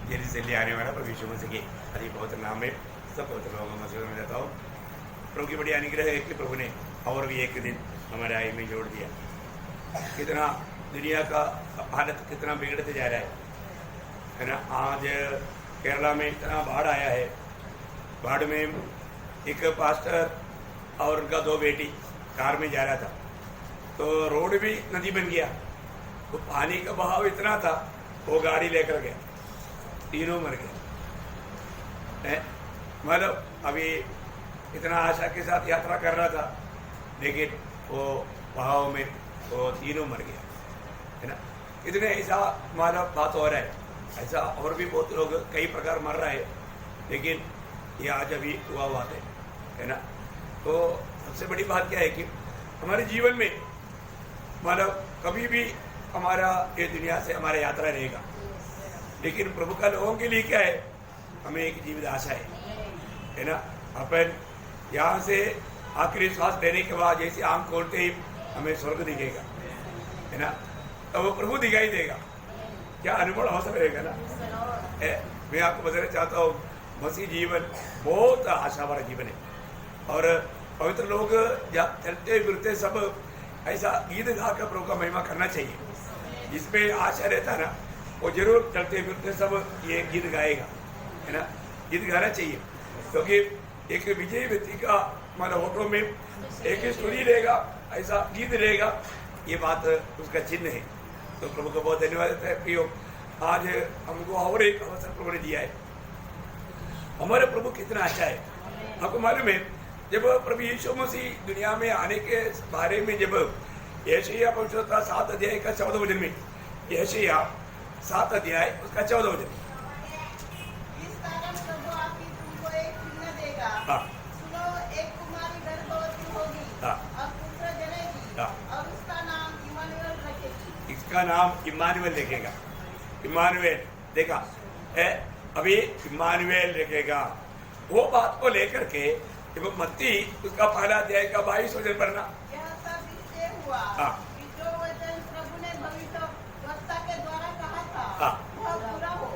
Jail से ले आने वाला प्रभु यीशु मसीह के अति पवित्र नाम में सब पवित्र लोगों मसीह में रहता हूँ। प्रभु की बड़ी अनुग्रह है कि प्रभु ने और भी एक दिन हमारे आयु में जोड़ दिया। कितना दुनिया का हालत कितना बिगड़ते जा रहा है ना। आज केरला में इतना बाढ़ आया है। बाढ़ में एक पास्टर और उनका 2 बेटी कार में जा रहा था, तो रोड भी नदी बन गया। तो पानी का बहाव इतना था, वो गाड़ी लेकर गया, तीनों मर गए। मतलब अभी इतना आशा के साथ यात्रा कर रहा था, लेकिन वो बहाव में वो तीनों मर गया, है ना। इतने ऐसा मतलब बात हो रहा है। ऐसा और भी बहुत लोग कई प्रकार मर रहा है, लेकिन ये आज अभी हुआ बात है ना। तो सबसे बड़ी बात क्या है कि हमारे जीवन में मतलब कभी भी हमारा ये दुनिया से हमारा यात्रा रहेगा, लेकिन प्रभु का लोगों के लिए क्या है, हमें एक जीवित आशा है ना। अपन यहाँ से आखिरी श्वास लेने के बाद जैसे आंख खोलते ही हमें स्वर्ग दिखेगा, है ना। तो वो प्रभु दिखाई देगा, क्या अनुभव अवसर रहेगा ना। मैं आपको बताना चाहता हूँ, मसीह जीवन बहुत आशा वाला जीवन है। और पवित्र लोग जब चलते फिरते सब ऐसा गीत गाकर प्रभु का महिमा करना चाहिए। जिसमें आशा रहता है ना, वो जरूर चलते फिरते सब ये गीत गाएगा, है ना। गीत गाना चाहिए, क्योंकि एक विजयी व्यक्ति का मतलब होटो में एक स्टोरी रहेगा, ऐसा गीत रहेगा, ये बात उसका चिन्ह है। तो प्रभु को बहुत धन्यवाद देता है। प्रियो, आज हमको और एक अवसर प्रभु ने दिया है। हमारे प्रभु कितना अच्छा है। आपको मालूम है, जब प्रभु यीशु मसीह दुनिया में आने के बारे में जब यशायाह पवित्रता 7 अध्याय का 14 वचन में, यशायाह 7 अध्याय उसका 14 वचन, इस कारण प्रभु आपकी तुमको एक चिन्ह देगा। सुनो, एक कुमारी गर्भवती होगी और पुत्र जनेगी और उसका नाम इम्मानुएल रखेगी। इसका नाम इम्मानुएल रखेगा। इम्मानुएल देखा है, अभी इम्मानुएल रखेगा। वो बात को लेकर के जब मत्ती उसका पहला अध्याय का 22 वचन पढ़ना, यह सब इससे हुआ कि जो वचन प्रभु ने भविष्यद्वक्ता के द्वारा कहा था वह पूरा हो।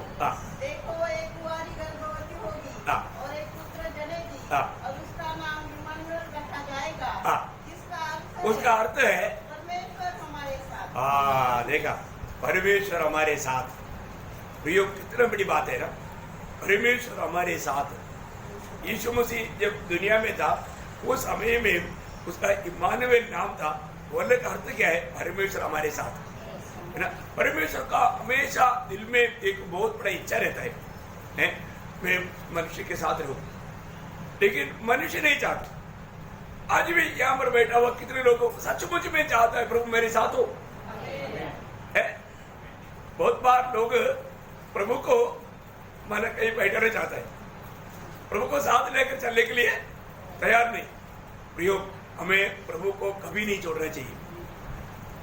देखो, एक कुंवारी गर्भवती होगी और एक पुत्र जनेगी और उसका नाम इम्मानुएल रखा जाएगा। उसका अर्थ है परमेश्वर हमारे साथ। देखा, परमेश्वर हमारे साथ। प्रियो, कितना बड़ी बात है ना, परमेश्वर हमारे साथ। यीशु मसीह जब दुनिया में था, उस समय में उसका इम्मानुएल नाम था। बोलने का अर्थ क्या है, परमेश्वर हमारे साथ, है ना। परमेश्वर का हमेशा दिल में एक बहुत बड़ा इच्छा रहता है मैं मनुष्य के साथ रहूं, लेकिन मनुष्य नहीं चाहता। आज भी यहाँ पर बैठा हुआ कितने लोगों सचमुच में चाहता है प्रभु मेरे साथ हो, है। बहुत बार लोग प्रभु को माना कहीं बैठा नहीं चाहता है, प्रभु को साथ लेकर चलने के लिए तैयार नहीं। प्रियो, हमें प्रभु को कभी नहीं छोड़ना चाहिए।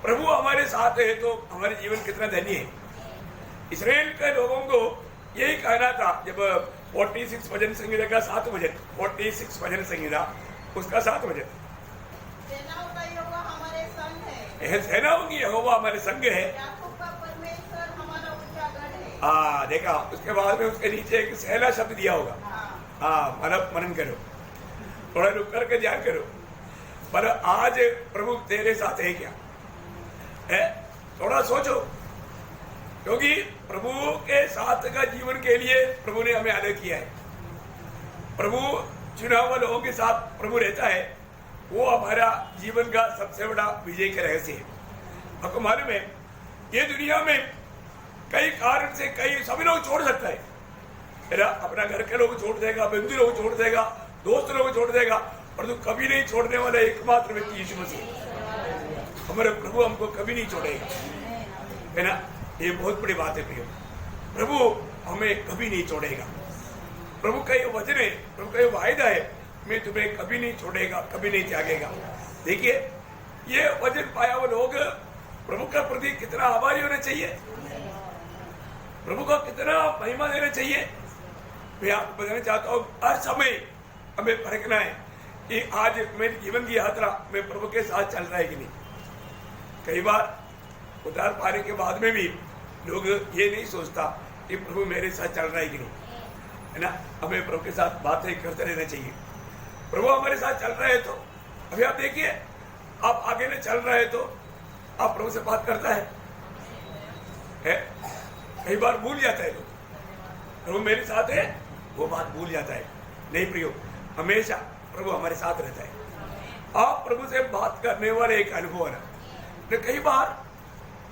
प्रभु हमारे साथ है तो हमारे जीवन कितना धन्य है। इस्राएल के लोगों को यही कहना था जब 46 भजन संहिता का 7 वचन, 46 भजन संहिता उसका 7 वचन, सेनाओं का यहोवा हमारे संग है। सेनाओं की यहोवा हमारे संग है। याकूब का परमेश्वर हमारा ऊंचा गढ़ है। देखा, उसके बाद में उसके नीचे एक सहला शब्द दिया होगा। मतलब मनन करो, थोड़ा रुक करके ध्यान करो। पर आज प्रभु तेरे साथ है क्या, है? थोड़ा सोचो, क्योंकि प्रभु के साथ का जीवन के लिए प्रभु ने हमें अलग किया है। प्रभु चुना हुआ लोगों के साथ प्रभु रहता है, वो हमारा जीवन का सबसे बड़ा विजय का रहस्य है। आपको मालूम है, ये दुनिया में कई कारण से कई सभी लोग छोड़ सकता है ना। अपना घर के लोग छोड़ देगा, बंधु लोग छोड़ देगा, दोस्त लोग छोड़ देगा, पर तू कभी नहीं छोड़ने वाला एकमात्र व्यक्ति यीशु मसीह। हमारे प्रभु हमको कभी नहीं छोड़ेगा, है ना। ये बहुत बड़ी बात है प्रियो, प्रभु हमें कभी नहीं छोड़ेगा। प्रभु का ये वचन है, प्रभु का ये वायदा है, मैं तुम्हें कभी नहीं छोड़ेगा, कभी नहीं त्यागेगा। देखिए, ये वचन पाया हुआ लोग प्रभु का प्रति कितना आभारी होना चाहिए, प्रभु को कितना महिमा देना चाहिए। मैं आपको बताना चाहता हूँ, हर समय हमें परखना है कि आज मेरे जीवन की यात्रा में प्रभु के साथ चल रहा है कि नहीं। कई बार उद्धार पाने के बाद में भी लोग ये नहीं सोचता कि प्रभु मेरे साथ चल रहा है कि नहीं, है ना। हमें प्रभु के साथ बातें करते रहना चाहिए। प्रभु हमारे साथ चल रहा है तो अभी आप देखिए, आप आगे में चल रहे हैं तो आप प्रभु से बात करता है? कई बार भूल जाता है लोग, प्रभु मेरे साथ है, वो बात भूल जाता है। नहीं प्रियो, हमेशा प्रभु हमारे साथ रहता है। आप प्रभु से बात करने वाले एक अनुभव है। तो कई बार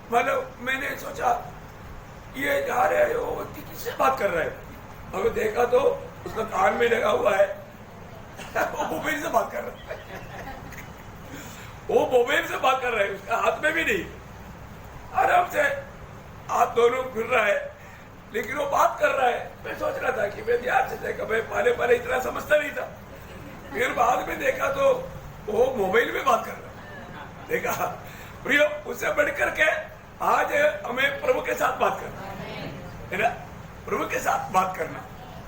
मतलब मैंने सोचा ये जा रहे है, वो व्यक्ति किससे बात कर रहा है, अगर देखा तो उसका कान में लगा हुआ है वो मोबाइल से बात कर रहा है, वो मोबाइल से बात कर रहा है, उसका हाथ में भी नहीं, आराम से हाथ दोनों फिर रहा है, लेकिन वो बात कर रहा है। मैं सोच रहा था कि मैं ध्यान से देखा, मैं पहले इतना समझता नहीं था, फिर बाद में देखा तो वो मोबाइल में बात कर रहा है। देखा प्रियो, उससे बढ़ करके आज हमें प्रभु के साथ बात करना है ना, प्रभु के साथ बात करना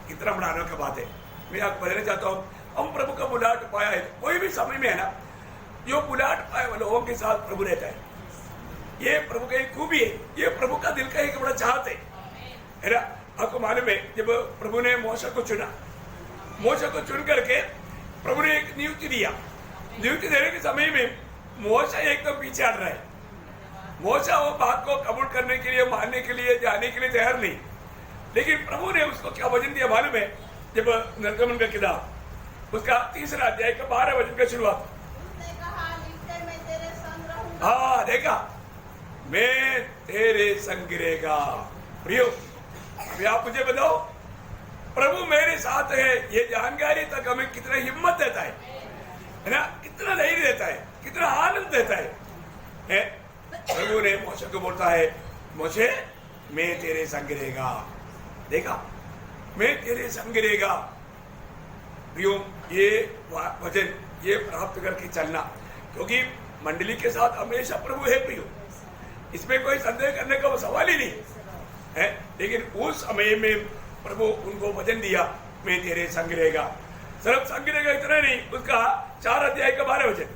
कितना बड़ा अनोखा बात है। मैं आपको बताना चाहता हूँ, हम प्रभु का बुलाहट पाया है, कोई भी समय में है ना, जो बुलाहट पाए वाले लोगों के साथ प्रभु रहता है। ये प्रभु का एक खूबी है, ये प्रभु का दिल का एक बड़ा चाहत है ना। आपको मालूम है, जब प्रभु ने मूसा को चुना, मूसा को चुन करके प्रभु ने एक नियुक्ति दिया। नियुक्ति देने के समय में मूसा एकदम पीछे हट रहा है। मूसा वो बात को कबूल करने के लिए, मानने के लिए, जाने के लिए तैयार नहीं, लेकिन प्रभु ने उसको क्या वचन दिया मालूम है? जब निर्गमन का किताब उसका 3 अध्याय का 12 वचन का शुरुआत, उसने कहा, निश्चय मैं तेरे संग रहूंगा। हाँ देखा, मैं तेरे संग रहेगा। प्रियो, अभी आप मुझे बताओ, प्रभु मेरे साथ है, ये जानकारी तक हमें कितना हिम्मत देता है ना, कितना धैर्य देता है, कितना आनंद देता है? प्रभु ने मूसा को बोलता है, मूसा मैं तेरे संग रहेगा। देखा, मैं तेरे संग रहेगा। प्रियो, ये वचन ये प्राप्त करके चलना, क्योंकि मंडली के साथ हमेशा प्रभु है प्रियो, इसमें कोई संदेह करने का सवाल ही नहीं है। लेकिन उस समय में प्रभु उनको वचन दिया, मैं तेरे संग रहेगा। सिर्फ संग रहेगा इतना नहीं, उसका 4 अध्याय का 12 वचन,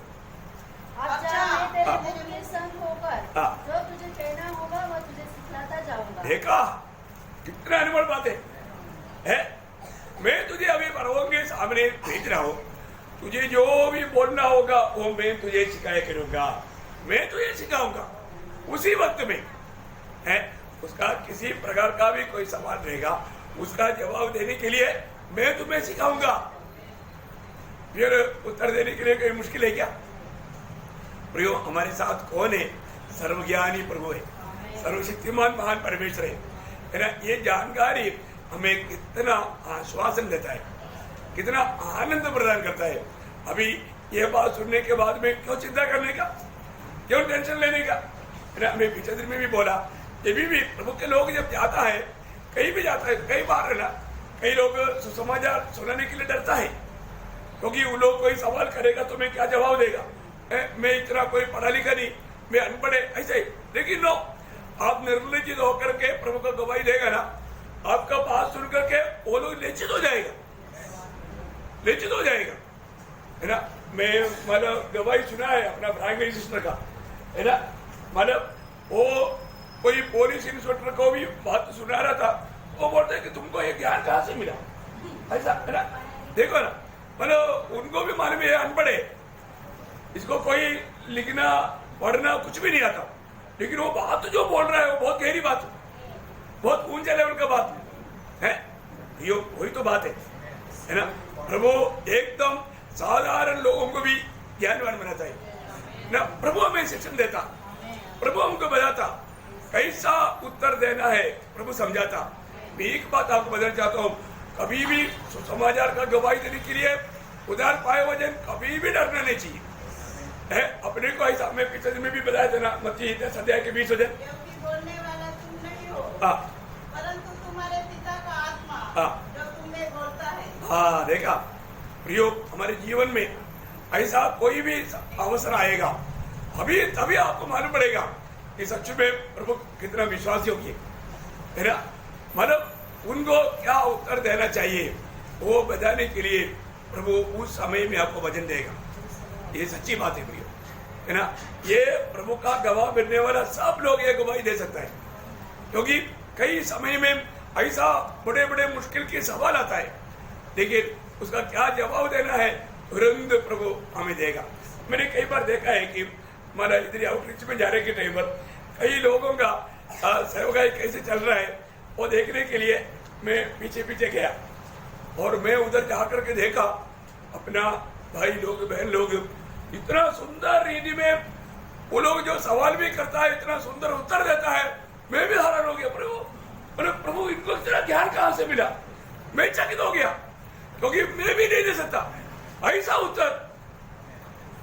अच्छा मैं तेरे संग होकर हाँ। जो तुझे कहना होगा वह तुझे सिखलाता जाऊंगा। देखा कितना अनमोल बात है? मैं तुझे अभी प्रभु के सामने भेज रहा हूँ, तुझे जो भी बोलना होगा वो मैं तुझे सिखाया करूंगा, मैं तुझे सिखाऊंगा। उसी वक्त में है उसका किसी प्रकार का भी कोई सवाल रहेगा, उसका जवाब देने के लिए मैं तुम्हें सिखाऊंगा। फिर उत्तर देने के लिए कोई मुश्किल है क्या? प्रियो, हमारे साथ कौन है? सर्वज्ञानी प्रभु है, सर्वशक्तिमान महान परमेश्वर है ना। ये जानकारी हमें कितना आश्वासन देता है, कितना आनंद प्रदान करता है। अभी ये बात सुनने के बाद में क्यों चिंता करने का, क्यों टेंशन लेने का? हमें पिछले दिन में भी बोला, ये भी प्रभु के लोग जब जाता है, कहीं भी जाता है, कई बार है ना, कई लोग सुसमाचार सुनाने के लिए डरता है, क्योंकि वो लोग कोई सवाल करेगा तो मैं क्या जवाब देगा, मैं इतना कोई पढ़ा लिखा नहीं, मैं अनपढ़ है, ऐसे ही। लेकिन नो, आप निर्लज्जित होकर के प्रभु का गवाही देगा ना, आपका बात सुन करके वो लोग लज्जित हो जाएगा, लज्जित हो जाएगा, है ना। मैं मतलब गवाही सुना है अपना प्राइमरी सिस्टर का, है ना, मतलब वो कोई पुलिस इंस्पेक्टर को भी बात सुना रहा था, वो बोलते हैं कि तुमको ये ज्ञान कहाँ से मिला, ऐसा, है ना। देखो ना, मतलब उनको भी मालूम है अनपढ़ है, इसको कोई लिखना पढ़ना कुछ भी नहीं आता, लेकिन वो बात जो बोल रहा है वो बहुत गहरी बात है, बहुत ऊंचे लेवल का बात है। ये वही तो बात है ना। प्रभु एकदम साधारण लोगों को भी ज्ञानवान बनाता है ना। प्रभु हमें शिक्षण देता, प्रभु हमको बताता कैसा उत्तर देना है, प्रभु समझाता। मैं एक बात आपको बताना चाहता हूँ, कभी भी समाचार का गवाही देने के लिए उधार पाए वजन कभी भी डरना नहीं चाहिए है। अपने को ऐसा मैं पिछले दिन में भी बताया था ना, मत्ती 10 अध्याय के 20 वचन, क्योंकि बोलने वाला तुम नहीं हो, हाँ परंतु तुम्हारे पिता का आत्मा हाँ जो तुम्हें बोलता है। हाँ, देखा प्रियो, हमारे जीवन में ऐसा कोई भी अवसर आएगा, अभी तभी आपको मालूम पड़ेगा कि सच में प्रभु कितना विश्वासी होगी, है ना। मतलब उनको क्या उत्तर देना चाहिए वो बताने के लिए प्रभु उस समय में आपको वचन देगा। ये सच्ची बात है प्रियो, है ना। ये प्रभु का गवाह बनने वाला सब लोग ये गवाही दे सकता है, क्योंकि कई समय में ऐसा बड़े बड़े मुश्किल के सवाल आता है, लेकिन उसका क्या जवाब देना है तुरंत प्रभु हमें देगा। मैंने कई बार देखा है कि हमारा इधर आउटरीच में जाने के टाइम पर कई लोगों का सेवकाई कैसे चल रहा है वो देखने के लिए मैं पीछे पीछे गया और मैं उधर जाकर के देखा अपना भाई लोग बहन लोग इतना सुंदर रीति में वो लोग जो सवाल भी करता है इतना सुंदर उत्तर देता है, मैं भी हैरान हो गया। प्रभु इनको इतना ज्ञान कहां से मिला, मैं चकित हो गया क्योंकि मैं भी नहीं दे सकता ऐसा उत्तर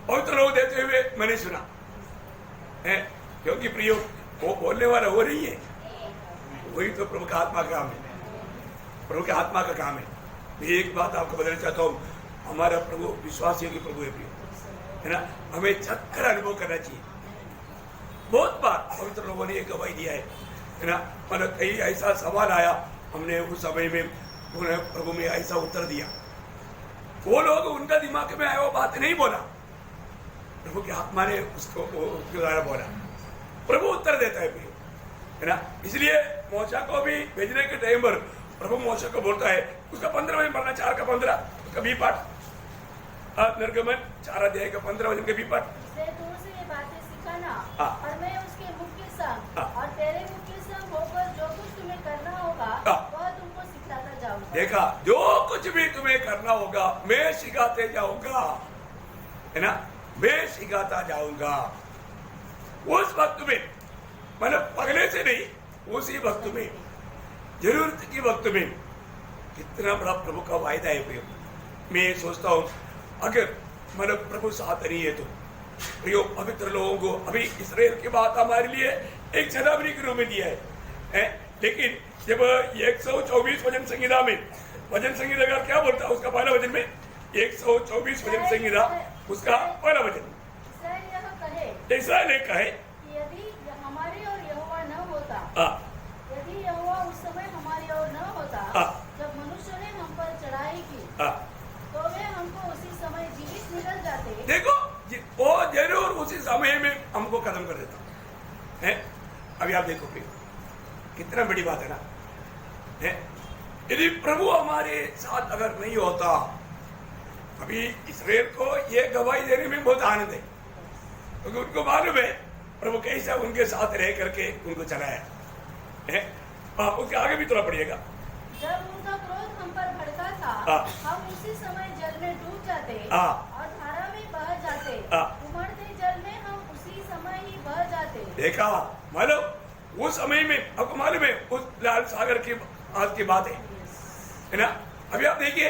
बहुत लोग देते हुए मैंने सुना है। क्योंकि प्रियो वो बोलने वाला वो नहीं है, वही तो प्रभु का आत्मा का काम है, प्रभु के आत्मा का काम है। मैं एक बात आपको बताना चाहता हूँ, हमारा प्रभु विश्वासियों की प्रभु है प्रियो, है ना। हमें चक्कर अनुभव करना चाहिए। बहुत बार पवित्र लोगों ने एक गवाही दिया है ना। मतलब कहीं ऐसा सवाल आया, हमने उस समय में उन्हें प्रभु में ऐसा उत्तर दिया, वो लोग उनका दिमाग में आया वो बात नहीं बोला, प्रभु की आत्मा ने उसको उसके द्वारा बोला। प्रभु उत्तर देता है प्रियो, है ना। इसलिए मोशा को भी भेजने के टाइम पर प्रभु मोशा को बोलता है, उसका 15 वचन पढ़ना, 4 का 15 उसका बी पाठ, निर्गमन 4 अध्याय का 15 वचन का बी पाठ। दूर से ये बातें सिखाना हाँ। और मैं उसके मुख के संग हाँ। और तेरे मुख के संग होकर जो कुछ तुम्हें करना होगा हाँ। वह तुमको सिखाता जाऊंगा। देखा, जो कुछ भी तुम्हें करना होगा मैं सिखाते जाऊंगा, है ना, मैं सिखाता जाऊंगा। उस वक्त में, मतलब पगले से नहीं, उसी वक्त में, जरूरत की वक्त में। कितना बड़ा प्रभु का वायदा है प्रियो। मैं सोचता हूँ अगर मतलब प्रभु साथ नहीं है तो प्रियो पवित्र लोगों को अभी इस्राएल की बात हमारे लिए एक चेतावनी के रूप में दिया है? लेकिन जब 124 वचन संहिता में, वचन संहिता का क्या बोलता है उसका पहला वचन में, 124 वचन संहिता उसका पहला वचन, इसराइल कहे यदि हमारे और यहोवा न होता, हाँ, यदि यहोवा उस समय हमारी ओर न होता, हाँ, जब मनुष्य ने हम पर चढ़ाई की, हाँ, तो वे हमको उसी समय जीवित निकल जाते। देखो वो जरूर उसी समय में हमको खत्म कर देता है। अभी आप देखो प्रियो, कितना बड़ी बात है ना, है। यदि प्रभु हमारे साथ अगर नहीं होता, अभी इसराइल को ये गवाही देने में बहुत आनंद है क्योंकि उनको मालूम है प्रभु कैसा उनके साथ रह करके उनको चलाया है। उसके आगे भी थोड़ा पड़िएगा। जब उनका क्रोध हम पर भड़का था, हम उसी समय जल में डूब जाते और धारा में बह जाते, उमड़ते जल में हम उसी समय ही बह जाते। देखा, मालूम उस समय में आपको मालूम है उस लाल सागर की आज की बात है ना। अभी आप देखिए,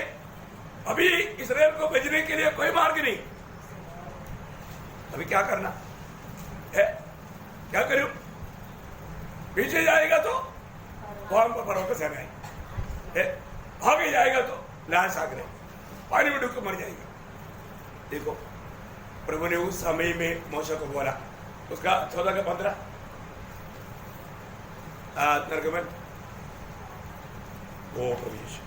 अभी इसराइल को भेजने के लिए कोई मार्ग नहीं। अभी क्या करना है, क्या करूं? पीछे जाएगा तो वहां पर फरो का सेना है, आगे जाएगा तो लाल सागर है, पानी में डूब के मर जाएगा। देखो प्रभु ने उस समय में मूसा को बोला, उसका 14 का 15 निर्गमन, वो प्रभु यीशु।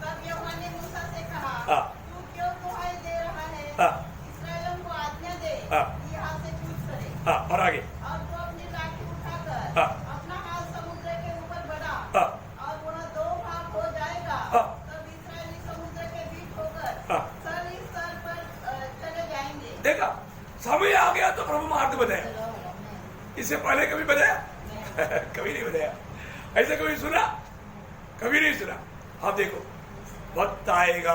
तब यहोवा ने मूसा से कहा, हाँ, तू क्यों दुहाई दे रहा है? हाँ, इस्राएलियों को आज्ञा दे हाँ, कि यहाँ से कूच करे। हाँ, और आगे, और तू अपनी लाठी उठाकर हाँ, अपना हाथ समुद्र के ऊपर बढ़ा, हाँ, और वह 2 भाग हो जाएगा। हाँ, तब इस्राएली समुद्र के बीच होकर हाँ, सर इस सर पर चले जाएंगे। देखा, समय आ गया तो प्रभु मार्ग बताया। इससे पहले कभी बताया? कभी नहीं बताया। ऐसा कभी सुना? कभी नहीं सुना। आप देखो, वक्त आएगा,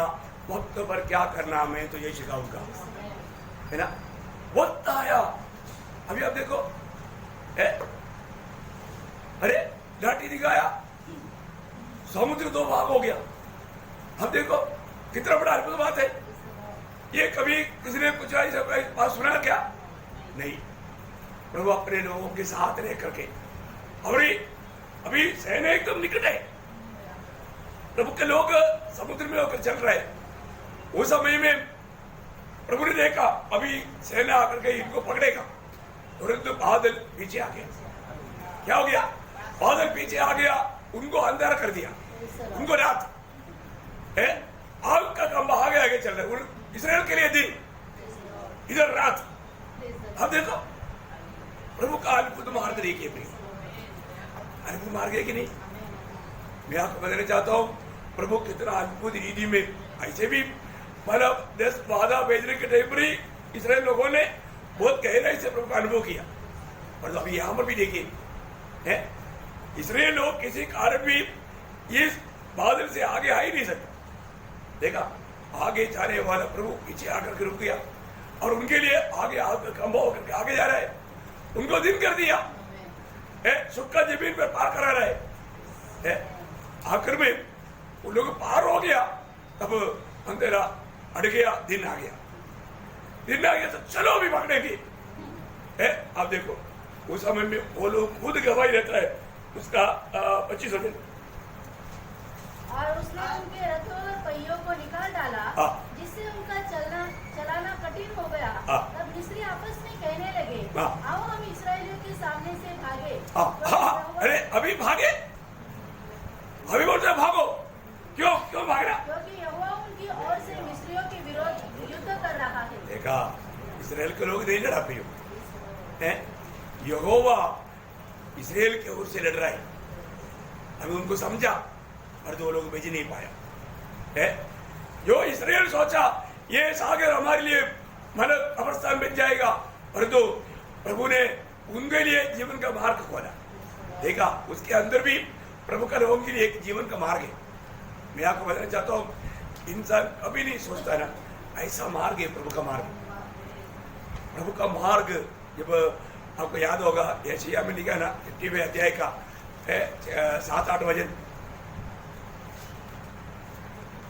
वक्त पर क्या करना मैं तो यही सिखाऊंगा, है ना। वक्त आया, अभी आप देखो, अरे लाठी दिखाया, समुद्र 2 भाग हो गया। अब देखो कितना बड़ा अद्भुत बात है ये। कभी किसी ने कुछ ऐसा बात सुना क्या? नहीं। प्रभु अपने लोगों के साथ रह करके, और अभी सेना एकदम निकट है, प्रभु के लोग समुद्र में होकर चल रहे हैं। उस समय में प्रभु ने देखा अभी सेना आकर के इनको पकड़ेगा, तुरंत बादल पीछे आ गया। क्या हो गया? बादल पीछे आ गया, उनको अंधेरा कर दिया, उनको रात है। आग का खंभा आगे आगे चल रहा है, इसराइल के लिए दिन, इधर रात। अब देखो प्रभु का अद्भुत मार्ग देखिए प्रिय, अद्भुत मार्ग है कि नहीं? मैं आपको बताना चाहता हूँ प्रभु कितना अद्भुत रीति में, ऐसे भी मतलब 10 बाधा भेजने के टाइम पर ही इसराइल लोगों ने बहुत गहराई से प्रभु का अनुभव किया। और अभी यहाँ पर भी देखिए है, इसराइल लोग किसी कारण भी इस बादल से आगे आ ही नहीं सकते। देखा, आगे जाने वाला प्रभु पीछे आकर के रुक गया और उनके लिए आगे आकर खंभा होकर के आगे जा रहा है, उनको दिन कर दिया है, सुक्का जमीन पर पार करा रहा है। आखिर में उन लोग पार हो गया, तब अंधेरा अड़ गया, दिन आ गया तो चलो अभी पकड़ेंगे है। आप देखो उस समय में वो लोग खुद गवाही रहता है उसका 25 दिन। और उसने उनके रथों और पहियों को निकाल डाला, जिससे उनका चलाना कठिन हो गया। तब मिस्री आपस में कहने लगे, आओ हम इस्राएलियों के सामने से भागे। अरे अभी भागे, अभी बोलते भागो, क्यों भाग रहा? क्योंकि यहोवा उनकी ओर से मिस्रियों के विरोध युद्ध कर रहा है। देखा, इस्राएल के लोग नहीं लड़ा पियो है, यहोवा इस्राएल की ओर से लड़ रहा है। अभी उनको समझा और दो लोग भेज नहीं पाया है। जो इस्राएल सोचा ये सागर हमारे लिए मतलब कब्रिस्तान बन जाएगा, और तो प्रभु ने उनके लिए जीवन का मार्ग खोला। देखा, उसके अंदर भी प्रभु का लोगों के लिए एक जीवन का मार्ग है। मैं आपको बताना चाहता हूँ, इंसान कभी नहीं सोचता ना ऐसा मार्ग है प्रभु का मार्ग। प्रभु का मार्ग जब आपको याद होगा, यशायाह में लिखा ना 50वें अध्याय का 7-8 वचन,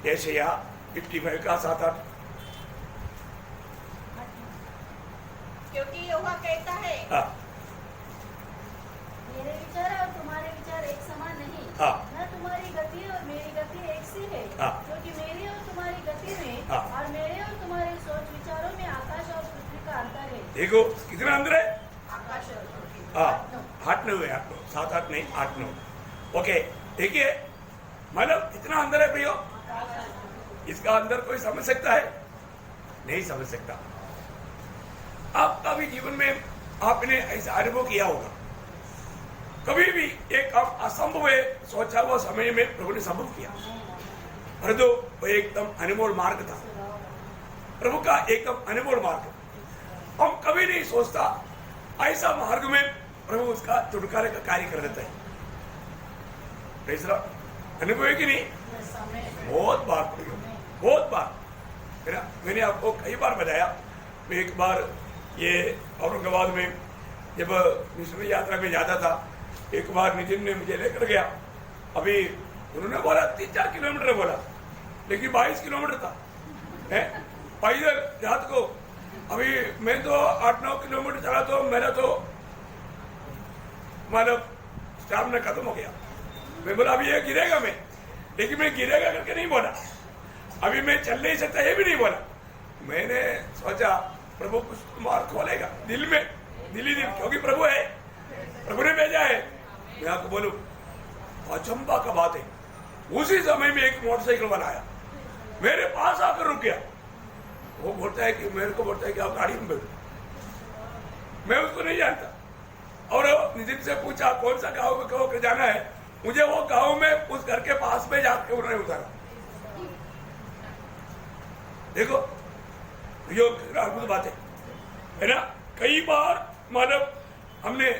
यशायाह 55 का 7-8। क्योंकि यहोवा कहता है, मेरे विचार और तुम्हारे विचार एक समान नहीं, न तुम्हारी गति और मेरी गति एक सी है। क्योंकि मेरी और तुम्हारी गति में और मेरे और तुम्हारे सोच विचारों में आकाश और पृथ्वी का अंतर है। देखो कितना अंदर है, आकाश और पृथ्वी। 8-9 है, 7-8 नहीं 8-9। ओके, देखिए मतलब इतना अंदर है प्रियो, इसका अंदर कोई समझ सकता है? नहीं समझ सकता। आपका भी जीवन में आपने ऐसा अनुभव किया होगा, कभी भी एक असंभव है सोचा हुआ समय में प्रभु ने संभव किया, और जो वो एकदम अनमोल मार्ग था, प्रभु का एकदम अनमोल मार्ग। हम कभी नहीं सोचता ऐसा मार्ग में प्रभु उसका छुटकारे का कार्य कर देता है। अनुभव है कि नहीं? बहुत बार प्रयोग, बहुत बार। मैंने आपको कई बार बताया, मैं एक बार ये औरंगाबाद में जब मिशनरी यात्रा में जाता था, एक बार नितिन ने मुझे लेकर गया। अभी उन्होंने बोला 3-4 किलोमीटर बोला, लेकिन 22 किलोमीटर था पैदल रात को। अभी मैं तो 8-9 किलोमीटर चला तो मेरा तो मतलब स्टामिना खत्म हो गया। मैं बोला अभी ये गिरेगा मैं, लेकिन मैं गिरेगा करके नहीं बोला, अभी मैं चल नहीं सकता ये भी नहीं बोला। मैंने सोचा प्रभु कुछ मार्ग खोलेगा दिल में, दिली दिल, क्योंकि प्रभु है, प्रभु ने भेजा है। मैं आपको बोलूं, अचंबा का बात है, उसी समय में एक मोटरसाइकिल वाला आया, मेरे पास आकर रुक गया। वो बोलता है कि मेरे को बोलता है कि आप गाड़ी में बैठो, मैं उसको नहीं जानता। और नितिन से पूछा कौन सा गांव में कहो जाना है, मुझे वो गांव में उस घर के पास में जाके उन्होंने उतारा। देखो ये अद्भुत बात है ना। कई बार मतलब हमने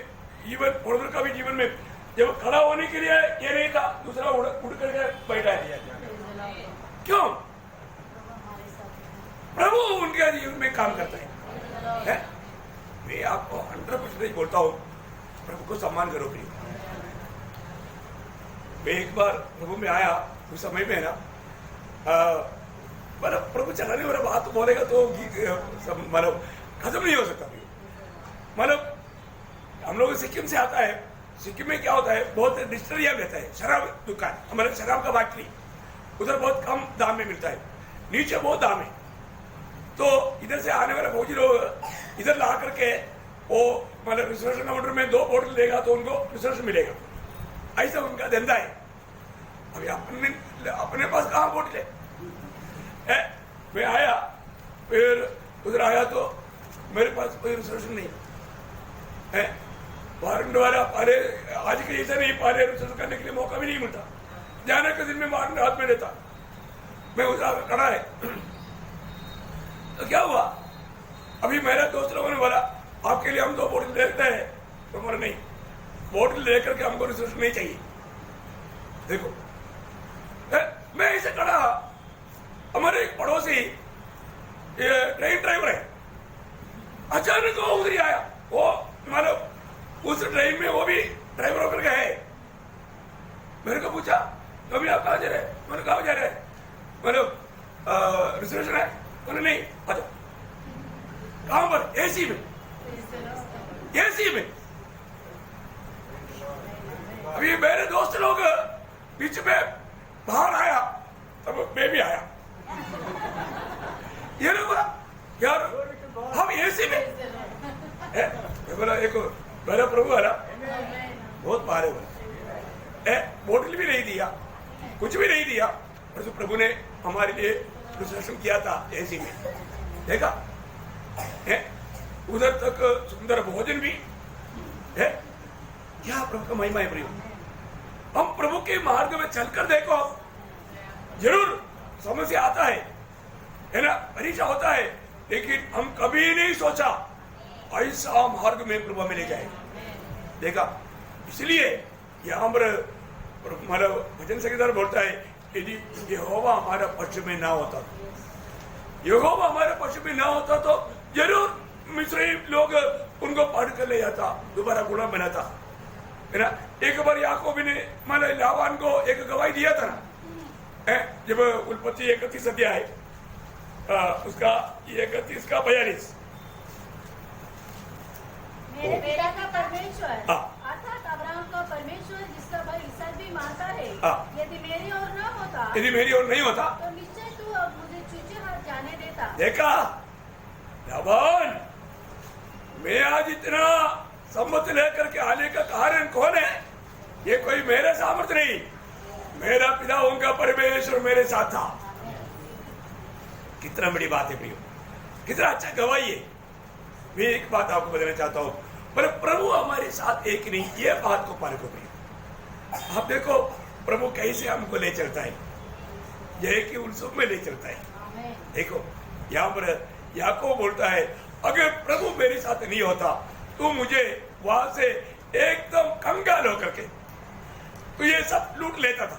जीवन और का भी जीवन में जब खड़ा होने के लिए ये नहीं था, दूसरा उड़ करके बैठा है। क्यों? प्रभु उनके जीवन में काम करता है? मैं आपको 100% बोलता हूँ, प्रभु को सम्मान करो प्रिय। मैं एक बार प्रभु में आया, उस समय में ना मतलब प्रभु चलाने वाला बात बोलेगा तो मतलब खत्म नहीं हो सकता। मतलब हम लोग सिक्किम से आता है, सिक्किम में क्या होता है, बहुत डिस्टरिया रहता है, शराब दुकान, हमारे शराब का फैक्ट्री, उधर बहुत कम दाम में मिलता है, नीचे बहुत दाम है। तो इधर से आने वाले फौजी लोग इधर ला करके वो मतलब रिजर्वेशन काउंटर में 2 बोतल लेगा तो उनको रिजर्वेशन मिलेगा, ऐसा उनका धंधा है। अभी अपने पास कहाँ बोतल है? मैं आया, फिर उधर आया तो मेरे पास कोई रिजर्वेशन नहीं है वारंट द्वारा पारे आज के जैसे नहीं पारे रिसर्च करने के लिए मौका भी नहीं मिलता। जाने के दिन में वारंट हाथ में लेता, मैं उस खड़ा है। तो क्या हुआ, अभी मेरा दोस्त लोगों ने बोला आपके लिए हम 2 बोतल देते हैं, तो बोला नहीं, बोतल लेकर के हमको रिसर्च नहीं चाहिए। देखो मैं ऐसे खड़ा, हमारे एक पड़ोसी ट्रेन ड्राइवर है, अचानक वो उधर ही आया। वो मतलब उस ट्रेन में वो भी ड्राइवर होकर के है। मेरे को पूछा अभी आप कहाँ जा रहे हैं? मैंने कहा जा रहे हैं, मतलब रिजर्वेशन है? मैंने नहीं, आ जाओ। कहाँ पर? एसी में। एसी में। अभी मेरे दोस्त लोग बीच में बाहर आया, तब मैं भी आया। ये लोग बोला यार हम एसी में। मैं बोला एक मेरा प्रभु वाला बहुत मारे बोला, बोतल भी नहीं दिया, कुछ भी नहीं दिया, और जो प्रभु ने हमारे लिए रिजर्वेशन किया था एसी में, देखा है, उधर तक सुंदर भोजन भी है। क्या प्रभु का महिमा है प्रिय। हम प्रभु के मार्ग में चलकर देखो, जरूर समस्या आता है ना, परीक्षा होता है, लेकिन हम कभी नहीं सोचा ऐसा मार्ग में प्रभु हमें ले जाएगा। देखा, इसलिए यहाँ पर मतलब भजन संगीतकार बोलता है यदि यहोवा हमारा पक्ष में ना होता, यहोवा हमारे पक्ष में ना होता तो जरूर मिस्री लोग उनको पढ़ कर ले जाता, दोबारा गुलाम बनाता, है ना। एक बार याकूब ने मतलब लाबान को एक गवाही दिया था ना, जब उत्पत्ति 31 अध्याय उसका 31 का 42, मेरे पिता का परमेश्वर अर्थात अब्राहम का परमेश्वर जिसका भाई इसहाक भी मानता है, यदि मेरी ओर न होता, यदि मेरी ओर नहीं होता तो निश्चय तू अब मुझे चूचे हाथ जाने देता। देखा लाबान, मैं आज इतना सम्मत लेकर के आने का कारण कौन है? ये कोई मेरे सामर्थ्य नहीं, मेरा पिता उनका परमेश्वर मेरे साथ था। कितना बड़ी बात है प्रियो, कितना अच्छा गवाही है। मैं एक बात आपको बताना चाहता हूँ, पर प्रभु हमारे साथ एक नहीं, ये बात को पार को प्रियो। आप देखो प्रभु कैसे हमको ले चलता है, जय के उत्सव में ले चलता है। देखो यहाँ पर याकूब बोलता है अगर प्रभु मेरे साथ नहीं होता तो मुझे वहां से एकदम कंगाल होकर के तो ये सब लूट लेता था,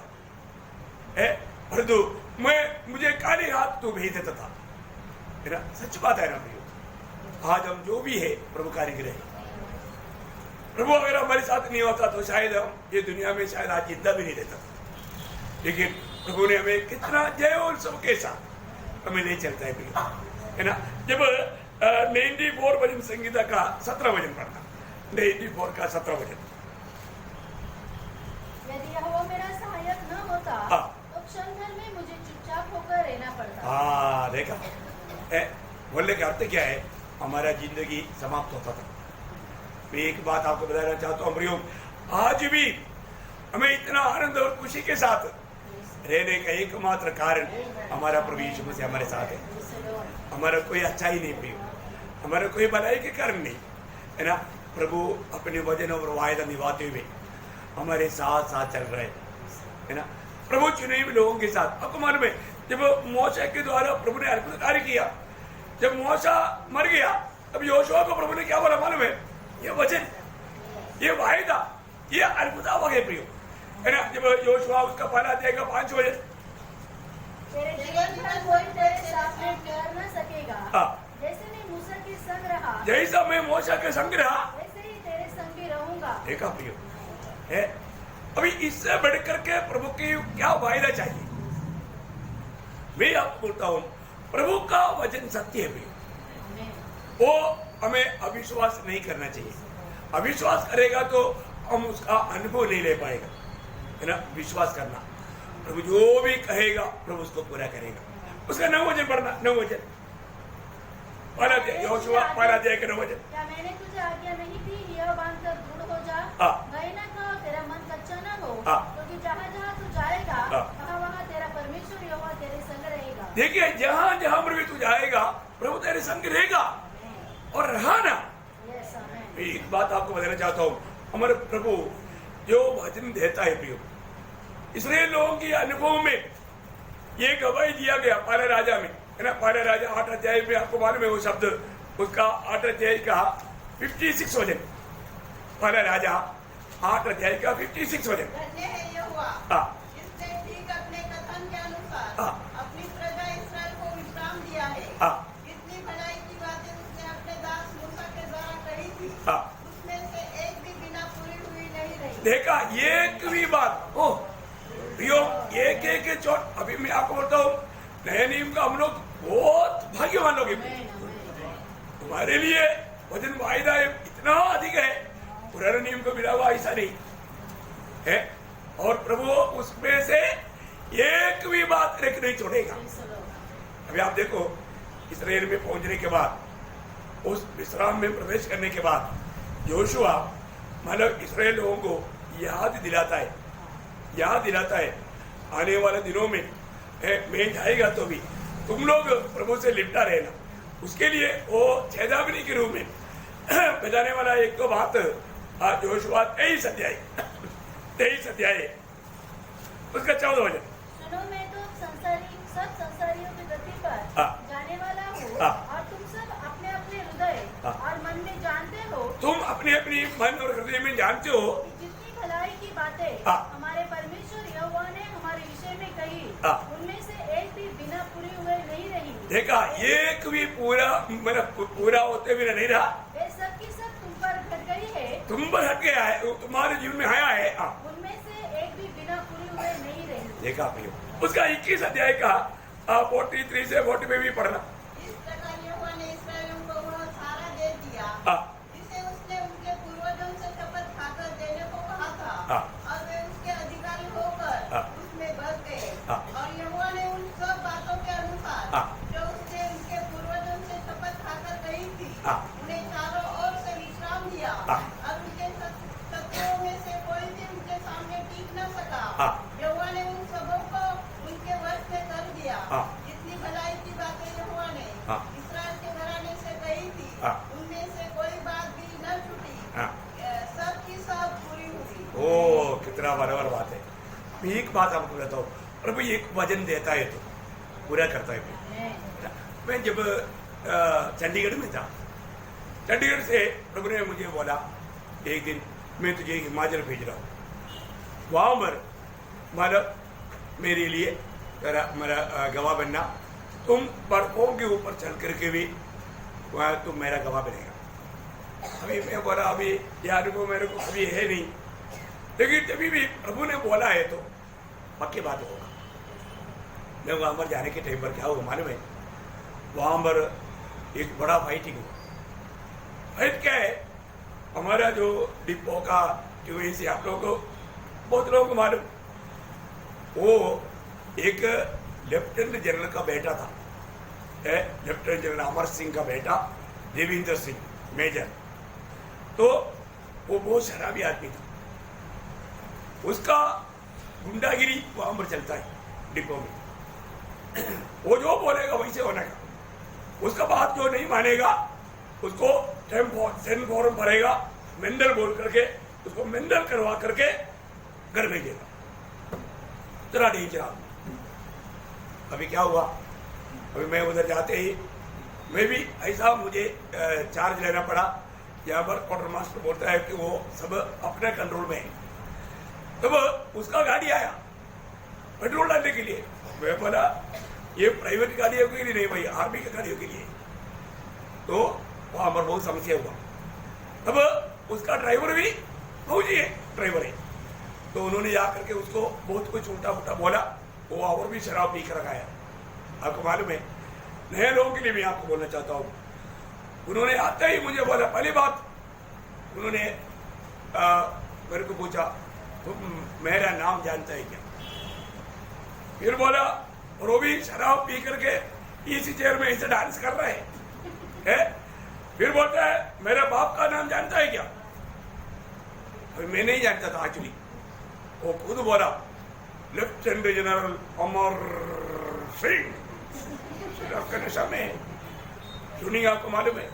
परंतु मुझे काले हाथ तो भेज देता था, है ना। सच बात है ना प्रियो, आज हम जो भी है प्रभु कारीगर है। प्रभु अगर हमारे साथ नहीं होता तो शायद हम ये दुनिया में शायद आज जिंदा भी नहीं रहता था, लेकिन प्रभु ने हमें कितना जय उत्सव के साथ हमें ले चलता है प्रियो, है ना। जब 94 भजन संगीता का 17 भजन पढ़ना, 94 का 17 भजन, यदि यहोवा मेरा सहायक न होता तो क्षण भर में मुझे चुपचाप होकर रहना पड़ता। देखा, बोलने का अर्थ क्या है, हमारा जिंदगी समाप्त होता था। मैं एक बात आपको बताना चाहता हूँ प्रियो, आज भी हमें इतना आनंद और खुशी के साथ रहने का एकमात्र कारण हमारा प्रभु यीशु मसीह हमारे साथ है। हमारा कोई अच्छाई नहीं प्रियो, हमारा कोई भलाई के कारण नहीं, है ना। प्रभु अपने वचन और वायदा निभाते हुए हमारे साथ साथ चल रहे है ना। प्रभु चुने हुए लोगों के साथ, आपको मालूम है जब मूसा के द्वारा प्रभु ने अद्भुत कार्य किया, जब मूसा मर गया तब योशुआ को प्रभु ने क्या बोला मालूम है? ये वचन, ये वायदा, ये अद्भुत हो गए प्रियो, है ना। जब योशुआ उसका पहला देगा 5 वचन, तेरे जीवन भर कोई तेरे सामने ठहर न सकेगा, जैसे मैं मूसा के संग रहा, जैसा मैं मूसा के संग रहा वैसे ही तेरे संग भी रहूंगा। देखा प्रियो है, अभी इससे बढ़कर के प्रभु की क्या वायदा चाहिए? मैं आपको बोलता हूँ प्रभु का वचन सत्य है प्रियो, वो हमें अविश्वास नहीं करना चाहिए। अविश्वास करेगा तो हम उसका अनुभव नहीं ले पाएगा, है ना। विश्वास करना, प्रभु जो भी कहेगा प्रभु उसको पूरा करेगा। उसका 9 वचन पढ़ना, 9 वचन पहला योशुआ पहला अध्याय का 9 वचन, क्या मैंने तुझे आज्ञा नहीं दी, हिया बांधकर दृढ़ हो जा, भय न खा, तेरा मन कच्चा न हो, क्योंकि जहाँ जहाँ तू जाएगा वहाँ वहाँ तेरा परमेश्वर यहोवा तेरे संग रहेगा। देखिए जहाँ जहाँ पर भी तू जाएगा प्रभु तेरे संग रहेगा और रहा ना। एक बात आपको बताना चाहता हूँ, हमारे प्रभु जो वचन देता है प्रियो, इसराइल लोगों के अनुभव में ये गवाही दिया गया पहले राजा में, है ना। पहले राजा 8 अध्याय में आपको मालूम है वो शब्द, उसका 8 अध्याय का 56 वचन, पहले राजा 8 अध्याय का 56 वचन। धन्य है यहोवा, हाँ जिसने ठीक अपने कथन के अनुसार हाँ। अपनी प्रजा इस्राएल को विश्राम दिया है। हाँ कितनी भलाई की बातें उसने अपने दास मूसा के द्वारा कही थी, हाँ। उसमें से एक भी बिना पूरी हुई नहीं रही। देखा एक भी बात, ओ प्रियो, एक चोट। अभी मैं आपको बोलता हूँ, नए नियम का हम लोग बहुत भाग्यवान लोग हैं। तुम्हारे लिए वचन वायदा इतना अधिक है, पुराने नियम को मिला हुआ ऐसा नहीं है। और प्रभु उसमें से एक भी बात लेकर नहीं छोड़ेगा। अभी आप देखो, इस्राएल में पहुंचने के बाद, उस विश्राम में प्रवेश करने के बाद योशुआ मतलब इस्राएल लोगों को याद दिलाता है आने वाले दिनों में मैं जाएगा तो भी तुम लोग प्रभु से लिपटा रहना। उसके लिए वो चेतावनी के रूप में बजाने वाला एक तो बात योशुआ 23 अध्याय उसका 14 वचन। सुनो, मैं तो सब संसारियों की गति पर जाने वाला हूँ, और तुम सब अपने अपने हृदय और मन में जानते हो, तुम अपने अपनी मन और हृदय में जानते हो जितनी भलाई की बातें हमारे परमेश्वर यहोवा ने हमारे विषय में कही, उनमें से एक भी बिना पूरी हुए नहीं रही। देखा, एक भी पूरा होते भी नहीं रहा। वे सब की सब तुम पर घट गई है, तुम पर हट गया है, तुम्हारे जीवन में आया है। उनमें से एक भी बिना पूरी हुए नहीं रही। देखा प्रियो, उसका 21 अध्याय का 43 से 40 में भी पढ़ना। इस प्रकार यहोवा ने इस्राएलियों को वह सारा दे दिया जिसे उसने उनके पूर्वजों से शपथ खाकर देने को कहा था, और वे उसके अधिकारी होकर उसमें बस गए। और यहोवा ने उन सब बातों के अनुसार जो उसने उनके पूर्वजों से शपथ खाकर कही थी, उन्हें चारों ओर से विश्राम दिया, और उनके शत्रुओं में से कोई भी उनके सामने टिक न सका। यहोवा ने उन सबों को उनके वश में कर दिया। जितनी भलाई की बातें यहोवा ने इस्राएल के घराने से कही थी, उनमें से कोई बात भी न छूटी, सब की सब पूरी हुई। ओ कितना बराबर बात है। मैं एक बात आपको कहता हूँ, प्रभु एक वचन देता है तो पूरा करता है। मैं जब चंडीगढ़ में था, चंडीगढ़ से प्रभु ने मुझे बोला एक दिन मैं तुझे हिमाचल भेज रहा हूँ, वहाँ पर मतलब मेरे लिए मेरा गवाह बनना, तुम बर्फों के ऊपर चल करके भी वहाँ तुम मेरा गवाह बनेगा। अभी मैं बोला अभी यार को मेरे को कभी है नहीं, लेकिन जब भी प्रभु ने बोला है तो पक्की बात होगा। मैं वहाँ पर जाने के टाइम पर क्या हुआ मालूम है, वहाँ पर एक बड़ा फाइटिंग हुआ। फाइट क्या है, हमारा जो डिपो का यूएसी आप लोगों को बहुत लोगों को मालूम, वो एक लेफ्टिनेंट जनरल का बेटा था, लेफ्टिनेंट जनरल अमर सिंह का बेटा देवेंद्र सिंह मेजर। तो वो बहुत शराबी आदमी था, उसका गुंडागिरी वहां पर चलता है डिपो में। वो जो बोलेगा वैसे होने का, उसका बात जो नहीं मानेगा उसको सेंड फॉर्म भरेगा, मेंडल बोल करके उसको मेंडल करवा करके घर भेजेगा। इतना डेंजर आदमी। अभी क्या हुआ, अभी मैं उधर जाते ही मैं भी ऐसा मुझे चार्ज लेना पड़ा। यहाँ पर क्वार्टर मास्टर बोलता है कि वो सब अपने कंट्रोल में है। तब उसका गाड़ी आया पेट्रोल डालने के लिए। मैं बोला ये प्राइवेट गाड़ियों के लिए नहीं भाई, आर्मी की गाड़ियों के लिए। तो वहाँ पर बहुत समस्या हुआ। तब उसका ड्राइवर भी फौजी है, ड्राइवर है। तो उन्होंने जा करके उसको बहुत कुछ उल्टा पुल्टा बोला, वो और भी शराब पी कर आया। आपको मालूम है, नए लोगों के लिए मैं आपको बोलना चाहता हूँ, उन्होंने आते ही मुझे बोला, पहली बात उन्होंने मेरे को पूछा तुम मेरा नाम जानता है क्या? फिर बोला, और वो भी शराब पी करके इसी चेयर में ऐसे डांस कर रहे हैं। फिर बोलता है मेरे बाप का नाम जानता है क्या? अभी मैं नहीं जानता था एक्चुअली। वो खुद बोला लेफ्टिनेंट जनरल अमर सिंह। आपका नशा में सुनिए, आपको मालूम है।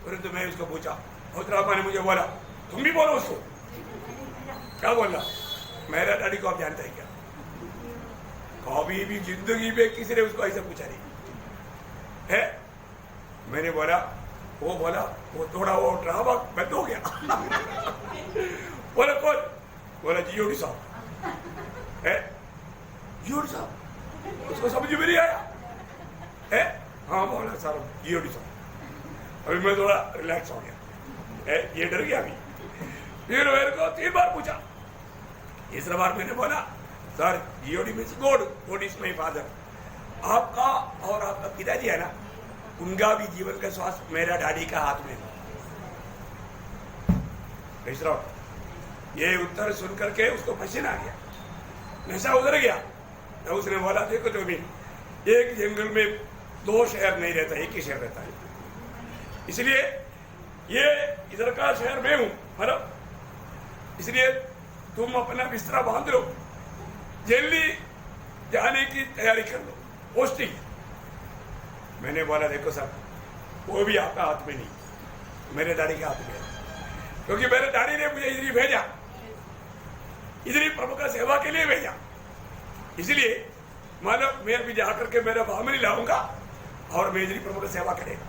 परंतु मैं उसको पूछा पवित्र ने मुझे बोला, तुम भी बोलो उसको। क्या बोला? मेरा डैडी को आप जानते हैं क्या? कभी भी जिंदगी में किसी ने उसको ऐसा पूछा नहीं है। मैंने बोला, वो थोड़ा वो ड्रामा बंद हो गया। बोला कौन? बोला जीओडी साहब है। जीओडी साहब, उसको समझ में नहीं आया है। हाँ बोला सर जीओडी साहब। अभी मैं थोड़ा रिलैक्स हो गया है, ये डर गया अभी। फिर मेरे को 3 बार पूछा। तीसरा बार मैंने बोला, sir GOD means God, God is my father. आपका और आपका पिताजी है ना, उनका भी जीवन का श्वास मेरा डैडी का हाथ में है। ये उत्तर सुन करके उसको पसीना आ गया, नशा उतर गया। तो उसने बोला, देखो तो भी एक जंगल में 2 शहर नहीं रहता, एक ही शहर रहता है। इसलिए ये इधर का शहर मैं हूं, मतलब इसलिए तुम अपना बिस्तरा बांध लो, जल्दी जाने की तैयारी कर लो, पोस्टिंग। मैंने बोला, देखो सर वो भी आपका हाथ में नहीं, मेरे डैडी के हाथ में है। क्योंकि मेरे डैडी ने मुझे इधर भेजा, इधर प्रभु का सेवा के लिए भेजा। इसलिए मानो मैं भी जाकर के मेरा फैमिली लाऊंगा और मैं इधर प्रभु का सेवा करेगा।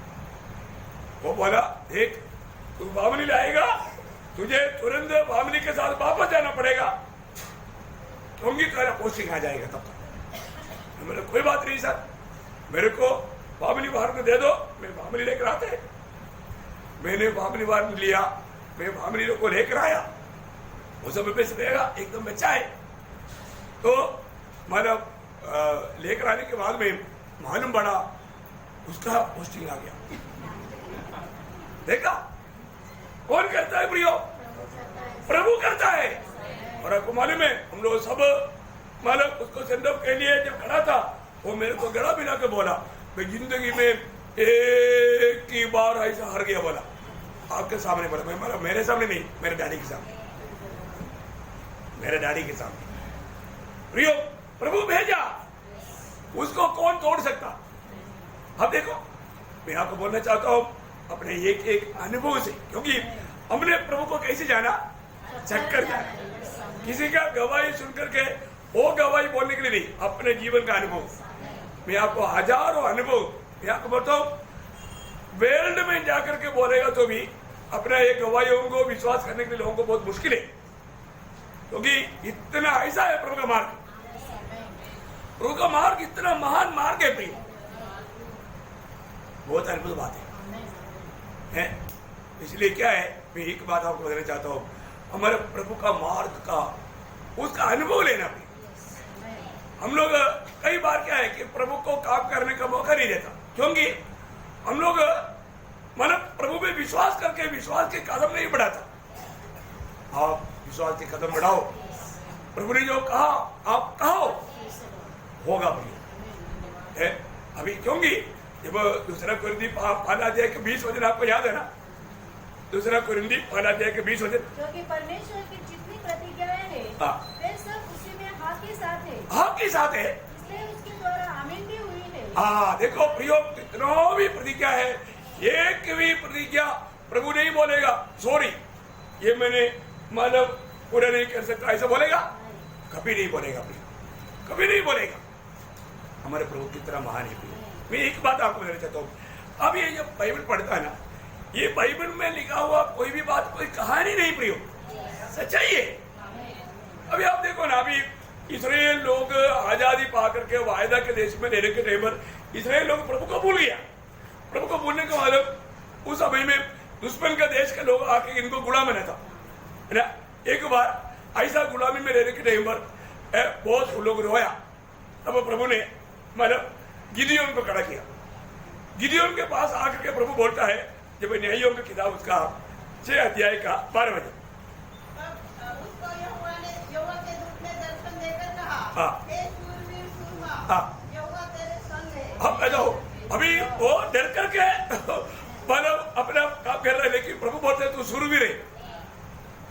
वो बोला, देख तू फैमिली लाएगा, तुझे तुरंत फैमिली के साथ वापस जाना पड़ेगा, क्योंकि तेरा पोस्टिंग आ जाएगा तब तक। मैंने कोई बात नहीं सर, मेरे को फैमिली बाहर में दे दो, मैं फैमिली लेकर आते। मैंने फैमिली बाहर लिया, मैं फैमिली को लेकर आया। वो सब पे रहेगा, एकदम बच्चा है। तो मतलब लेकर आने के बाद में मालूम पड़ा उसका पोस्टिंग आ गया। देखा कौन करता है प्रियो? प्रभु करता है। और आपको मालूम है, हम लोग सब मतलब उसको सेंडअप के लिए जब खड़ा था, वो मेरे को गला मिला के बोला, मैं जिंदगी में एक ही बार ऐसा हार गया। बोला आपके सामने बोला, मैं बोला मेरे सामने नहीं, मेरे डैडी के सामने, मेरे डैडी के सामने। प्रियो प्रभु भेजा, उसको कौन तोड़ सकता? अब देखो, मैं आपको बोलना चाहता हूं अपने एक एक अनुभव से, क्योंकि हमने प्रभु को कैसे जाना, चक्कर जाना। किसी का गवाही सुनकर के वो गवाही बोलने के लिए नहीं, अपने जीवन का अनुभव। मैं आपको हजारों अनुभव मैं आपको बताऊं, वर्ल्ड में जाकर के बोलेगा तो भी अपना एक गवाहियों को विश्वास करने के लिए लोगों को बहुत मुश्किल है, क्योंकि इतना ऐसा है प्रभु का मार्ग। प्रभु का मार्ग इतना महान मार्ग है प्रिय, बहुत अद्भुत बात है। इसलिए क्या है, मैं एक बात आपको बताना चाहता हूँ, हमारे प्रभु का मार्ग का उसका अनुभव लेना भी। हम लोग कई बार क्या है कि प्रभु को काम करने का मौका नहीं देता, क्योंकि हम लोग मतलब प्रभु पे विश्वास करके विश्वास के कदम नहीं बढ़ाता। आप विश्वास के कदम बढ़ाओ, प्रभु ने जो कहा आप कहो, होगा भैया है अभी। क्योंकि जब दूसरा कुरिन्दी 5:20 वचन आपको याद है ना, दूसरा कुरिन्दी 5:20 क्योंकि परमेश्वर की जितनी प्रतिज्ञाएं हैं वे सब उसी में हाँ के साथ है, हाँ के साथ है, इसलिए उसके द्वारा आमीन भी हुई है। हाँ देखो प्रियो, कितनों भी प्रतिज्ञा है, एक भी प्रतिज्ञा प्रभु नहीं बोलेगा सॉरी ये मैंने मतलब पूरा नहीं कर सकता, ऐसा बोलेगा? कभी नहीं बोलेगा प्रियो, कभी नहीं बोलेगा। हमारे प्रभु कितना महान है प्रियो। मैं एक बात आपको बताना चाहता हूँ, अब ये जब बाइबल पढ़ता है ना, ये बाइबल में लिखा हुआ कोई भी बात कोई कहानी नहीं प्रियो, सच्चाई है। अभी आप देखो ना, अभी इस्राएल लोग आजादी पा करके वायदा के देश में रहने के टाइम पर इस्राएल लोग प्रभु को भूल गया। प्रभु को भूलने का मतलब उस समय में दुश्मन का देश के लोग आके इनको गुलाम बना था, है ना। एक बार ऐसा गुलामी में रहने के टाइम पर बहुत लोग रोया, तब प्रभु ने मतलब गिदियोन को खड़ा किया। गिदियोन के पास आकर के प्रभु बोलता है, जब न्यायियों की किताब उसका 6 अध्याय का 12 वचन, उसको यहोवा के दूत ने दर्शन देकर कहा, हाँ। हे शूरवीर सूरमा, हाँ। यहोवा तेरे संग है। अब ऐसा हो, अभी वो डर करके मतलब अपना काम कर रहा है, लेकिन प्रभु बोलते हैं तू शूरवीर है।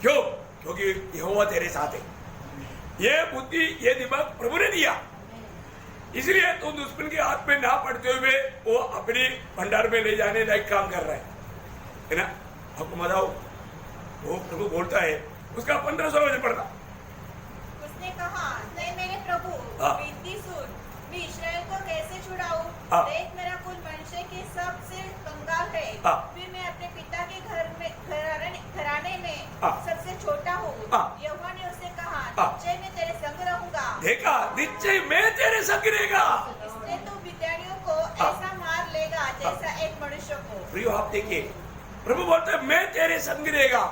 क्यों? क्योंकि यहोवा तेरे साथ है। ये बुद्धि ये दिमाग प्रभु ने दिया, इसलिए तुम दुश्मन के हाथ में ना पड़ते हुए वो अपनी भंडार में ले जाने लायक काम कर रहा है ना। आपको मजा हो। वो प्रभु बोलता है, उसका 15 वचन पढ़ना। उसने कहा, नहीं मेरे प्रभु, विनती सुन, मैं इस्राएल को कैसे छुड़ाऊं? देख मेरा कुल मनुष्य के सबसे कंगाल है। फिर मैं अपने पिता के घराने में सबसे छोटा हूँ। यहोवा ने उससे कहा, निश्चय मैं तेरे संग रहूंगा। देखा, निश्चय मैं तेरे संग रहेगा। इसलिए तू विद्यार्थियों को ऐसा मार लेगा जैसा एक मनुष्य को। प्रियो, आप देखिए, प्रभु बोलते हैं मैं तेरे संग रहेगा।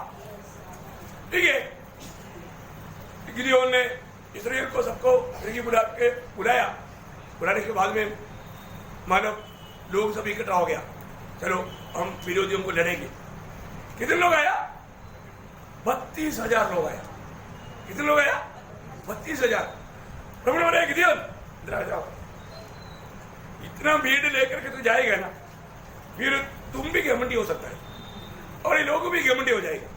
ठीक है, गिदियोन ने इस्राएल को सबको बुलाया। बुलाने के बाद में मानव लोग सब इकट्ठा हो गया, चलो हम विरोधियों को लड़ेंगे। कितने लोग आया? 32,000 लोग आया। कितने लोग आया? 32,000। प्रभु ने बोला, गिदियोन इधर आ जाओ। इतना भीड़ लेकर के तू जाएगा ना, फिर तुम भी घमंडी हो सकता है और ये लोग भी घमंडी हो जाएगा।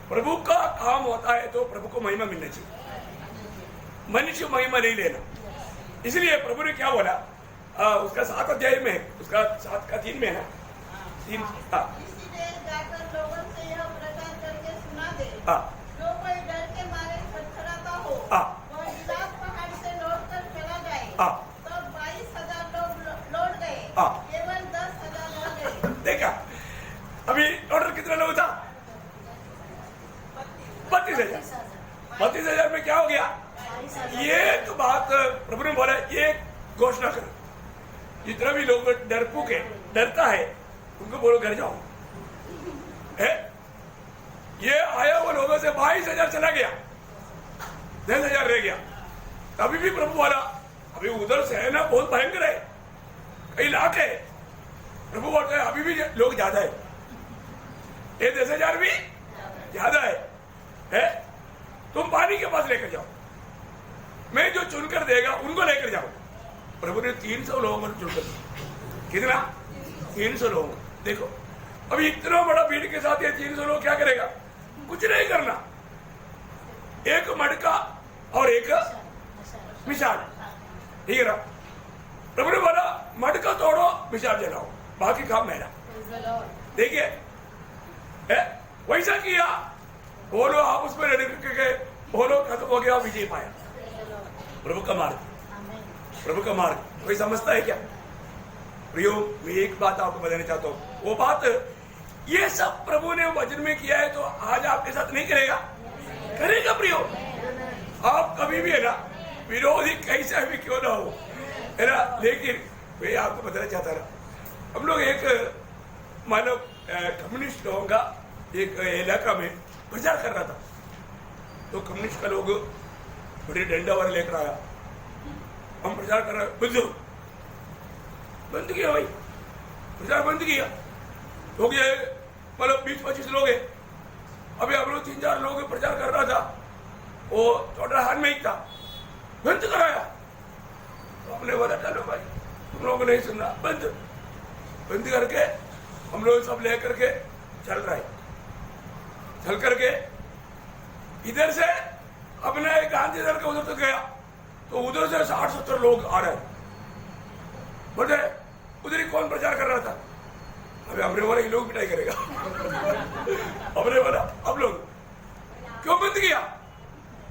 प्रभु का काम होता है तो प्रभु को महिमा मिलना चाहिए, मनुष्य महिमा नहीं लेना। इसलिए प्रभु ने क्या बोला, उसका 7 अध्याय में, उसका 7 का 3 में है 3। इसलिए जाकर लोगों से यह प्रचार करके सुना दे, जो कोई डर के मारे थरथराता हो, वह गिलाद पहाड़ से लौटकर चला जाए। तब 22,000 लोग लौट गए, केवल 10,000 रह गए। देखा, अभी टोटल कितना लोग था? 32,000। 32,000 में क्या हो गया? ये तो बात प्रभु ने बोला, ये घोषणा करो, जितना भी लोग डरपोक है, डरता है, उनको बोलो घर जाओ। है ये आया वो लोगों से 22,000 चला गया, 10,000 रह गया। अभी भी प्रभु बोला, अभी उधर से है ना, बहुत भयंकर है, कई लाख है। प्रभु बोलते हैं अभी भी लोग ज्यादा है, ये 10,000 भी ज्यादा है। तुम पानी के पास लेकर जाओ, मैं जो चुनकर देगा उनको लेकर जाओ। प्रभु ने 300 लोगों को चुनकर दिया। कितना? 300 लोग। देखो, अभी इतना बड़ा भीड़ के साथ ये 300 लोग क्या करेगा? कुछ नहीं करना, एक मटका और एक मिसाल, ठीक है ना? प्रभु ने बोला मटका तोड़ो, मिसाल जलाओ, बाकी काम मेरा। देखिए, वैसा किया, वो लोग आपस में लड़ के वो लोग खत्म हो गया, विजय पाया। प्रभु का मार्ग, प्रभु का मार्ग कोई समझता है क्या? प्रियो, मैं एक बात आपको बताना चाहता हूँ, वो बात ये सब प्रभु ने वचन में किया है तो आज आपके साथ नहीं करेगा? करेगा प्रियो। आप कभी भी है ना, विरोधी कैसा भी क्यों ना हो, है ना, लेकिन मैं आपको बताना चाहता था, हम लोग एक मानो कम्युनिस्ट लोगों का एक इलाका में प्रचार कर रहा था, तो कम्युनिस्ट का लोग बड़े डंडा वाले लेकर आया, हम प्रचार कर रहे, बंद किया भाई, प्रचार बंद किया। हो गया मतलब 20-25 लोग है, अभी हम लोग 3-4 लोग प्रचार कर रहा था, वो छोटा हाथ में ही था, बंद कराया। तो हमने बोला चलो भाई, तुम लोगों को नहीं सुनना, बंद करके हम लोग सब ले करके चल रहा है। चल करके इधर से अपने गांधी नगर के उधर तक गया, तो उधर से 60-70 लोग आ रहे हैं। बोले उधर ही कौन प्रचार कर रहा था? अबे हमने बोला ये लोग पिटाई करेगा। हमने बोला अब लोग क्यों बंद किया?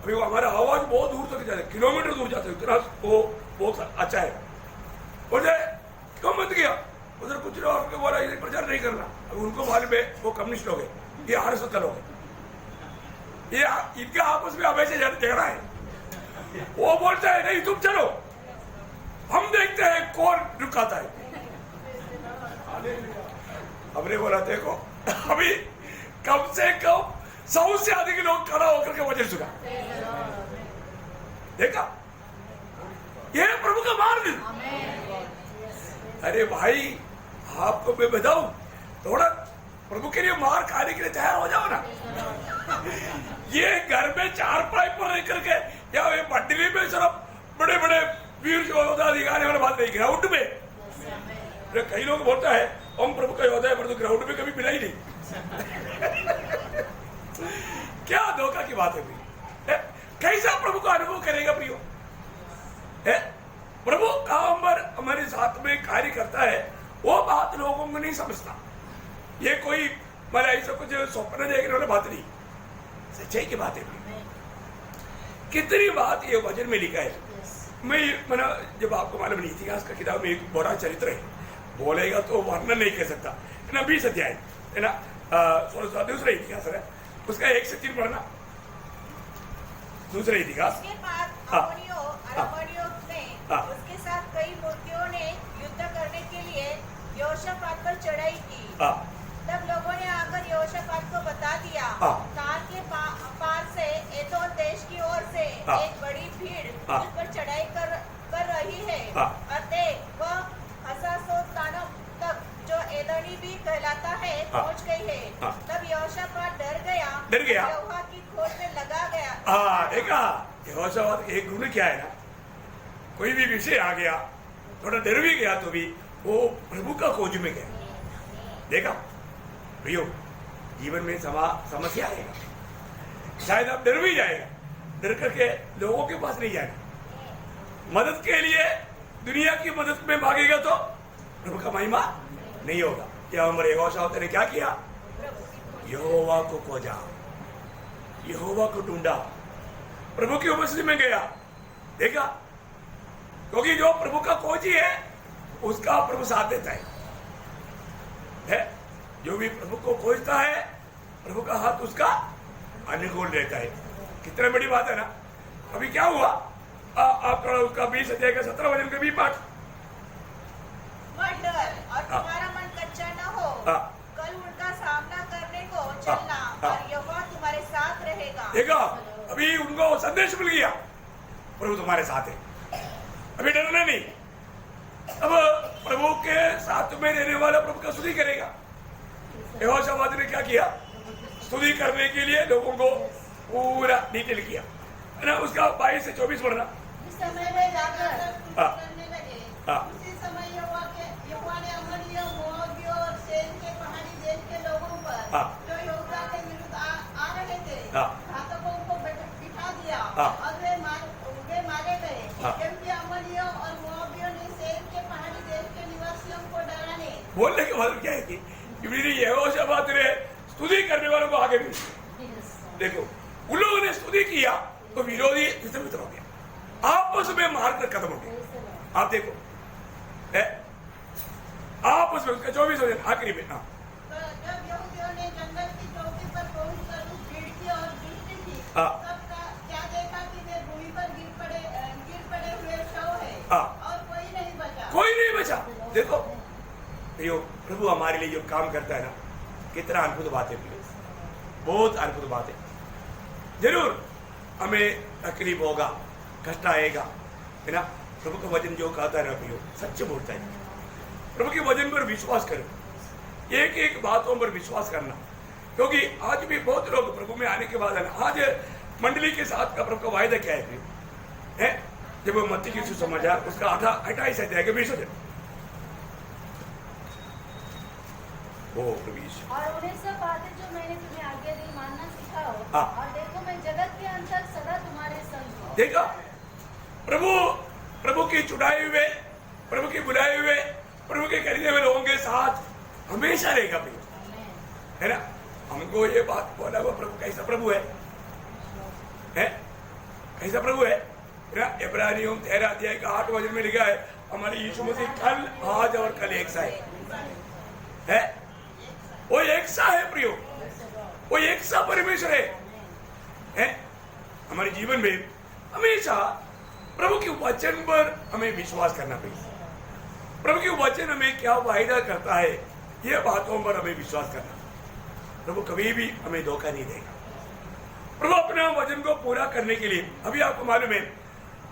अभी वो हमारा आवाज बहुत दूर तक जाते, किलोमीटर दूर जाते, इतना वो अच्छा है। बोले क्यों बंद किया? उधर कुछ लोग बोला ये प्रचार नहीं करना। अब उनको मालूम है वो कम्युनिस्ट लोग है, ये RSS लोग है, ये इनका आपस में हमेशा झगड़ा है। वो बोलता है नहीं तुम चलो, हम देखते हैं कौन रुकाता है। हमने बोला देखो अभी कम से कम 100 से अधिक लोग खड़ा होकर के वचन सुना, देखा, ये प्रभु का मार्ग। अरे भाई आपको मैं बताऊं, थोड़ा प्रभु के लिए मार खाने के लिए तैयार हो जाओ ना। ये घर में 4 पाइप पर रह करके या ये पटरी में सिर्फ बड़े बड़े वीर योद्धा दिखाने वाले बात नहीं, ग्राउंड में कई लोग बोलता है हम प्रभु का योद्धा है, पर तो ग्राउंड में कभी मिला ही नहीं। क्या धोखा की बात है भाई, कैसा प्रभु का अनुभव करेगा प्रियो? प्रभु का हमारे साथ में कार्य करता है, वो बात लोगों को नहीं समझता। ये कोई मला ऐसा कुछ स्वप्न देखने वाला बात नहीं, सच्चाई की बात है। कितनी बात ये वचन में लिखा है। मैंने जब आपको मालूम नहीं, इतिहास का किताब में एक बड़ा चरित्र है, बोलेगा तो वर्णन नहीं कर सकता है ना। 20 अध्याय है ना, दूसरा इतिहास है उसका 1 से 3 पढ़ना। दूसरा इतिहास उसके बाद अम्मोनियों ने उसके साथ कई मूर्तियों ने युद्ध करने के लिए यहोशापात पर चढ़ाई की। तब लोगों ने आकर यहोशापात को बता दिया, तार के पार से एदोम देश की ओर से एक बड़ी भीड़ उस पर चढ़ाई कर रही है, और देख वह हसासोतानोम तक जो एदोनी भी कहलाता है पहुंच गई है। तब यहोशापात डर गया, यहोवा की खोज में लगा गया। देखा यहोशापात एक गुण क्या है ना, कोई भी विषय आ गया, थोड़ा डर भी गया तो भी वो प्रभु का खोज में गया। देखा प्रियो, जीवन में समस्या आएगा, शायद आप डर भी जाएगा, डर करके लोगों के पास नहीं जाएगा। मदद के लिए दुनिया की मदद में भागेगा तो प्रभु का महिमा नहीं होगा। या हमारे यहोशापात ने क्या किया, यहोवा को खोजा, यहोवा को ढूंढा, प्रभु की उपस्थिति में गया। देखा, क्योंकि जो प्रभु का खोजी है उसका प्रभु साथ देता है। जो भी प्रभु को खोजता है प्रभु का हाथ उसका अनुकूल रहता है। कितनी बड़ी बात है ना। अभी क्या हुआ, आप उसका 20 अध्याय का 17 वचन का भी पाठ। मत डर और तुम्हारा मन कच्चा न हो, कल उनका सामना करने को चलना और यहोवा तुम्हारे साथ रहेगा। देखा, अभी उनको संदेश मिल गया, प्रभु तुम्हारे साथ है, अभी डरना नहीं। अब प्रभु के साथ में रहने वाला प्रभु का स्तुति करेगा। यहोशापात ने क्या किया, स्तुति करने के लिए लोगों को पूरा डिटेल किया है ना। उसका 22 से 24 पढ़ना। इस समय में जाकर करने लगे, उसी समय यहोवा ने अम्मोनियों, मोआबियों और सेन के पहाड़ी देश के लोगों पर जो यहोशा के विरुद्ध आ रहे थे, घातकों को बिठा दिया और वे मारे गए, क्योंकि अम्मोनियों और मोआबियों ने सेन के पहाड़ी देश के निवासियों को डराने। बोलने के मतलब क्या है कि यहोशापात ने स्तुति करने वालों को आगे भी देखो, उन लोगों ने स्तुति किया तो विरोधी विचलित हो गया, आपस में मारकर खत्म हो गया। आप देखो आपस में उसका 24 वचन आखिरी में। जब यहूदियों ने जंगल की चौकी पर पहुंचकर उस भीड़ की ओर दृष्टि की, तब क्या देखा कि वे भूमि पर गिर पड़े हुए शव है, और कोई नहीं बचा। देखो प्रभु हमारे लिए जो काम करता है ना, कितना अद्भुत बात है, बहुत अद्भुत बात है। जरूर हमें तकलीफ होगा, कष्ट आएगा, है ना। प्रभु का वचन जो कहता है ना प्रियो, सच्चे बोलता है। प्रभु के वचन पर विश्वास करो, एक एक बातों पर विश्वास करना, क्योंकि आज भी बहुत लोग प्रभु में आने के बाद है ना, आज मंडली के साथ का प्रभु का वायदा क्या है प्रियो, है जब वो मत्ती की सुसमाचार उसका 28 अध्याय के 20 और उन्हें सब बातें जो मैंने तुम्हें आज्ञा दी मानना सिखाओ, और देखो मैं जगत के अंत तक सदा तुम्हारे संग हूं। देखा, प्रभु के चुनाए हुए, प्रभु के बुलाए हुए, प्रभु के खरीदे हुए लोगों के साथ हमेशा रहेगा प्रभु, है ना। हमको ये बात बोला हुआ प्रभु कैसा प्रभु है, कैसा प्रभु है ना। इब्रानियों 13 अध्याय का 8 वचन में लिखा है, हमारे यीशु मसीह कल, आज और कल एक सा है। वो एक सा है प्रियो, वो एक सा परमेश्वर है। हमारे जीवन में हमेशा प्रभु के वचन पर हमें विश्वास करना चाहिए। प्रभु के वचन हमें क्या वायदा करता है, ये बातों पर हमें विश्वास करना। प्रभु कभी भी हमें धोखा नहीं देगा। प्रभु अपना वचन को पूरा करने के लिए, अभी आपको मालूम है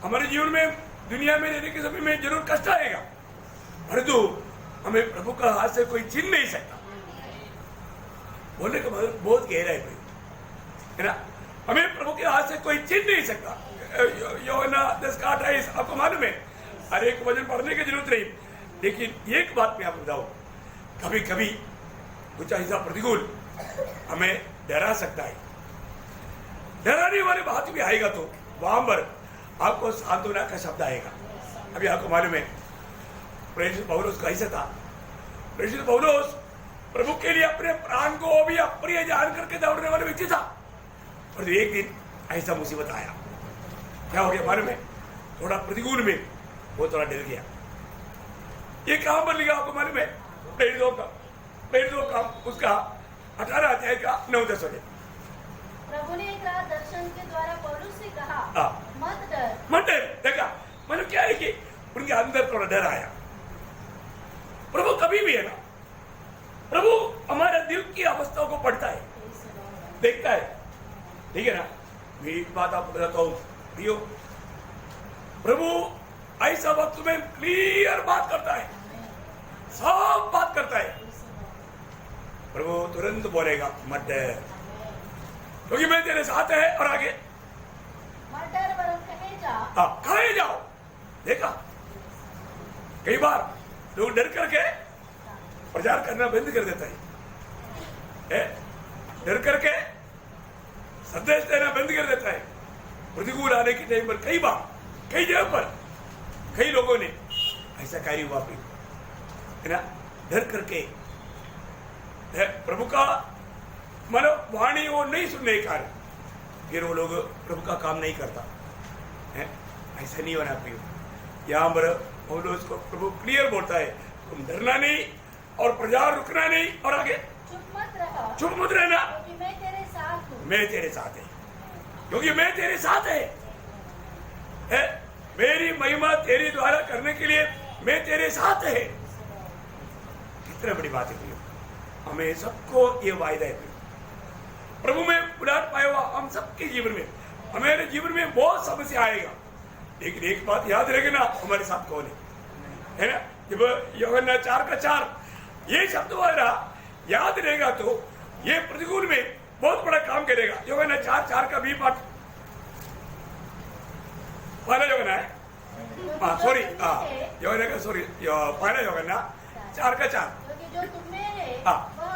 हमारे जीवन में दुनिया में रहने के समय में जरूर कष्ट आएगा, परंतु हमें प्रभु का हाथ से कोई छीन नहीं सकता। बोलने का मतलब बहुत गहरा है ना। हमें प्रभु के हाथ से कोई छीन नहीं सकता। यूहन्ना 10:28 आपको मालूम है, हर एक वचन पढ़ने की जरूरत नहीं, लेकिन एक बात मैं आपको बताऊं, कभी कभी कुछ ऐसा प्रतिकूल हमें डरा सकता है। डराने वाली बात भी आएगा तो वहां पर आपको सांत्वना का शब्द आएगा। अभी आपको मालूम है प्रेषित पौलुस कैसा था। प्रेषित पौलुस प्रभु के लिए अपने प्राण को भी अप्रिय जान करके दौड़ने वाला व्यक्ति था। और एक दिन ऐसा मुसीबत आया, क्या हो गया मालूम है? थोड़ा प्रतिकूल में वो थोड़ा डर गया। ये कहां पर लिखा आपको मालूम है? प्रेरितों का उसका 18 अध्याय का 9-10 वजह। प्रभु ने एक रात दर्शन के द्वारा पौलुस से कहा, मत डर। देखा मतलब क्या है कि उनके अंदर थोड़ा डर आया। प्रभु कभी भी है ना, प्रभु हमारे दिल की अवस्थाओं को पढ़ता है, देखता है, ठीक है ना। मैं एक बात आपको बताता हूँ प्रियो, प्रभु ऐसा वक्त में क्लियर बात करता है, साफ बात करता है। प्रभु तुरंत बोलेगा मत डर, क्योंकि मैं तेरे साथ है। और आगे मत डर वरन कहे जाओ। देखा कई बार लोग डर करके प्रचार करना बंद कर देता है, डर करके संदेश देना बंद कर देता है। प्रतिकूल आने के टाइम पर कई बार कई जगह पर कई लोगों ने ऐसा कार्य हुआ है ना, डर करके प्रभु का मानो वाणी वो नहीं सुनने के कारण फिर वो लोग प्रभु का काम नहीं करता है। ऐसा नहीं होना प्रियो। यहाँ पर पौलुस को प्रभु क्लियर बोलता है, तुम डरना नहीं और प्रचार रुकना नहीं। और आगे चुप मत रहना, क्योंकि मैं तेरे साथ हूँ। मैं तेरे साथ है, क्योंकि मैं तेरे साथ है। मेरी महिमा तेरे द्वारा करने के लिए मैं तेरे साथ है। कितना बड़ी बात है प्रियो, हमें सबको ये वायदा है प्रियो। प्रभु में बुलाट पाया हुआ हम सबके जीवन में, हमारे जीवन में बहुत समस्या आएगा, लेकिन एक बात याद रखें ना, हमारे साथ कौन है ना। जब यूहन्ना 4:4 ये शब्द वाला याद रहेगा तो ये प्रतिकूल में बहुत बड़ा काम करेगा। यूहन्ना 4:4 का भी पाठ पहला यूहन्ना है, सॉरी यूहन्ना का सॉरी पहला यूहन्ना 4:4 जो तुम में है वह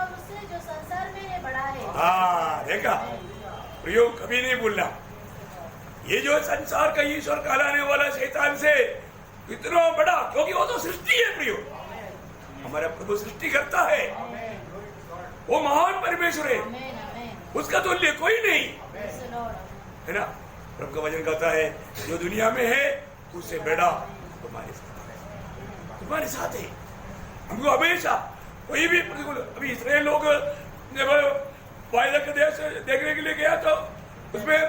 उससे जो संसार में है बड़ा है। देखा प्रियो, कभी नहीं भूलना ये जो संसार का ईश्वर कहलाने वाला शैतान से इतना बड़ा, क्योंकि वो तो सृष्टि है प्रियो। हमारा प्रभु सृष्टि करता है, वो महान परमेश्वर है, उसका तुल्य कोई नहीं है ना। प्रभु का वचन कहता है जो दुनिया में है उससे बड़ा तुम्हारे साथ है। हमको हमेशा कोई भी प्रतिकूल, अभी इस्राएल लोग जब वायदा का देश देखने के लिए गया तो उसमें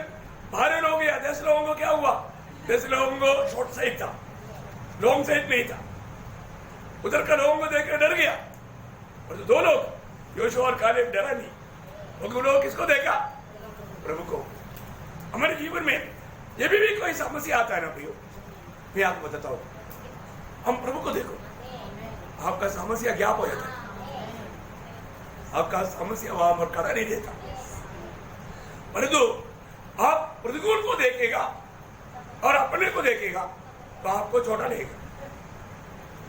बाहर लोग या 10 लोगों को क्या हुआ, 10 लोगों को शॉर्ट साइड था, लॉन्ग साइड नहीं था। उधर का लोगों को देखकर डर गया, और तो 2 लोग योशुआ और कालेब डरा नहीं, क्योंकि उन लोगों किसको देखा? प्रभु को। हमारे जीवन में ये भी कोई समस्या आता है ना प्रियो, मैं आपको बताता हूँ, हम प्रभु को देखो, आपका समस्या ज्ञाप हो जाता है, आपका समस्या वहां पर खड़ा नहीं देता। परंतु आप प्रतिकूल को देखेगा और अपने को देखेगा तो आपको छोटा लेगा,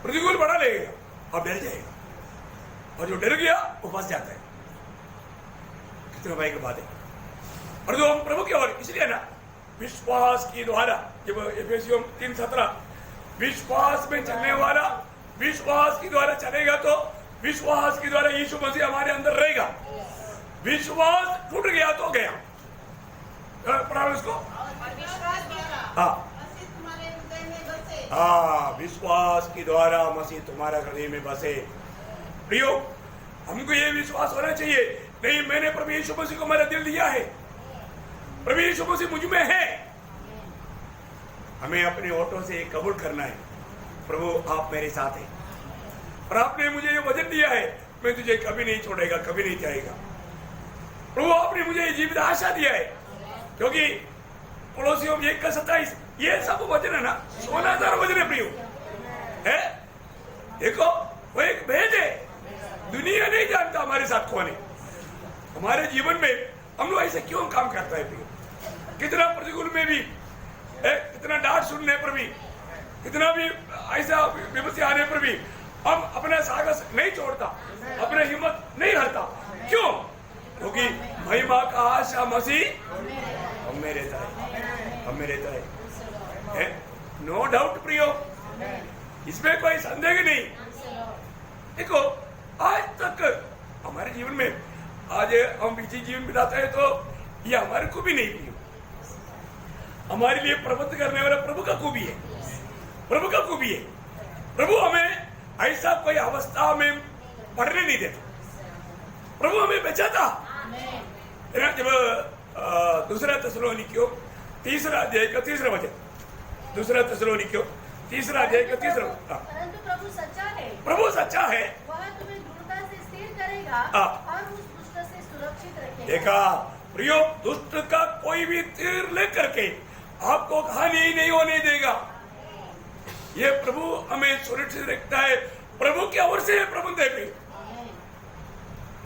प्रतिकूल बड़ा लेगा, आप डर जाएगा, और जो डर गया वो फंस जाता है। कितना भाई की बात है। और जो हम प्रभु की ओर, इसलिए ना विश्वास के द्वारा, जब एफेसियों 3:17 विश्वास में चलने वाला विश्वास के द्वारा चलेगा तो विश्वास के द्वारा यीशु मसीह हमारे अंदर रहेगा। विश्वास टूट गया तो गया, पढ़ा उसको। विश्वास के द्वारा मसीह तुम्हारा हृदय में बसे। प्रियो, हमको ये विश्वास होना चाहिए, नहीं मैंने प्रभु यीशु मसीह को मेरा दिल दिया है, प्रभु यीशु मसीह मुझ में है। हमें अपने होठों से कबूल करना है, प्रभु आप मेरे साथ हैं, और आपने मुझे ये वचन दिया है, मैं तुझे कभी नहीं छोड़ेगा, कभी नहीं जाएगा। प्रभु आपने मुझे जीवित आशा दिया है, क्योंकि कोलोसियों 1:27 ये सब वचन है ना, 16,000 वचन है प्रियो है। देखो वो एक भेद है, दुनिया नहीं जानता हमारे साथ कौन है। हमारे जीवन में हम लोग ऐसे क्यों काम करता है प्रियो? कितना प्रतिकूल में भी, कितना डांट सुनने पर भी, कितना भी ऐसा विपत्ति आने पर भी हम अपना साहस नहीं छोड़ता, अपना हिम्मत नहीं हारता। क्यों? क्योंकि महिमा का आशा मसीह हम में रहता है, हम में रहता है। नो डाउट प्रियो, इसमें कोई संदेह नहीं। देखो आज तक हमारे जीवन में आज हम बीजी जीवन बिताते हैं तो ये हमारे को भी नहीं प्रिय, हमारे लिए प्रबंध करने वाला प्रभु का खूबी है, प्रभु का खूबी है। प्रभु हमें ऐसा कोई अवस्था में पढ़ने नहीं देता, प्रभु हमें बचाता। जब दूसरा थिस्सलुनीकियों तीसरा अध्याय का तीसरा वचन, दूसरा थिस्सलुनीकियों तीसरा अध्याय का तीसरा, परंतु प्रभु सच्चा है, प्रभु सच्चा है, वह तुम्हें दृढ़ता से स्थिर करेगा और उस दुष्ट से सुरक्षित रखेगा। देखा प्रियो, दुष्ट का कोई भी तीर लेकर के आपको हानि नहीं होने देगा। ये प्रभु हमें सुरक्षित रखता है, प्रभु की ओर से प्रबंध है,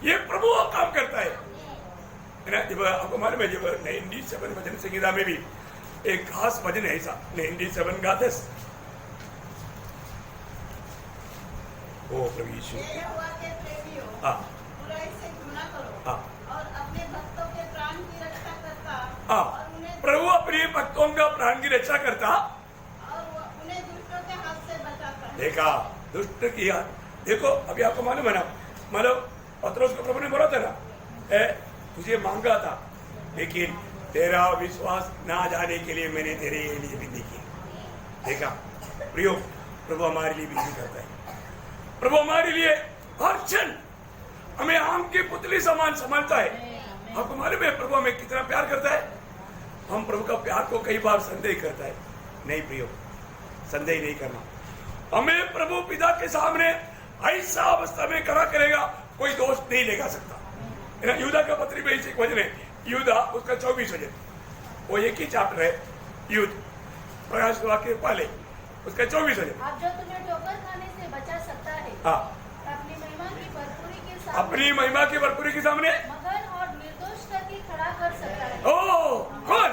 ये प्रभु काम करता है ना। जब आपको मालूम है, जब 97 भजन संगीता में भी एक खास भजन है ऐसा, 97 गाते ओ प्रभु यीशु, यहोवा के प्रेमियों, हाँ बुराई से घृणा करो हाँ और अपने भक्तों के प्राण की रक्षा करता हाँ, और उन्हें प्रभु अपने भक्तों का प्राण की रक्षा करता और उन्हें दुष्टों के हाथ से बचाता है। देखा दुष्ट की याद, देखो अभी आपको मालूम है ना, मतलब पत्रोस को प्रभु ने बोला था ना, तुझे मांगा था लेकिन तेरा विश्वास ना जाने के लिए मैंने तेरे लिए विनती की। देखा प्रियो, प्रभु हमारे लिए विनती करता है, प्रभु हमारे लिए हर क्षण हमें आम की पुतली समान समझता है। आपको मालूम है प्रभु हमें कितना प्यार करता है। हम प्रभु का प्यार को कई बार संदेह करता है, नहीं प्रियो, संदेह नहीं करना। हमें प्रभु पिता के सामने ऐसा अवस्था में खड़ा करेगा, कोई दोष नहीं लगा सकता। यूदा का पत्री में एक वचन है, यूदा उसका 24 वचन, वो एक ही चैप्टर है, युद्ध प्रकाश वाक्य पहले उसका 24 वचन। आप जो तुम्हें ठोकर खाने से बचा सकता है, हाँ, अपनी महिमा की भरपूरी के सामने, अपनी महिमा की भरपूरी के सामने मगन और निर्दोष करके खड़ा कर सकता है। ओ कौन?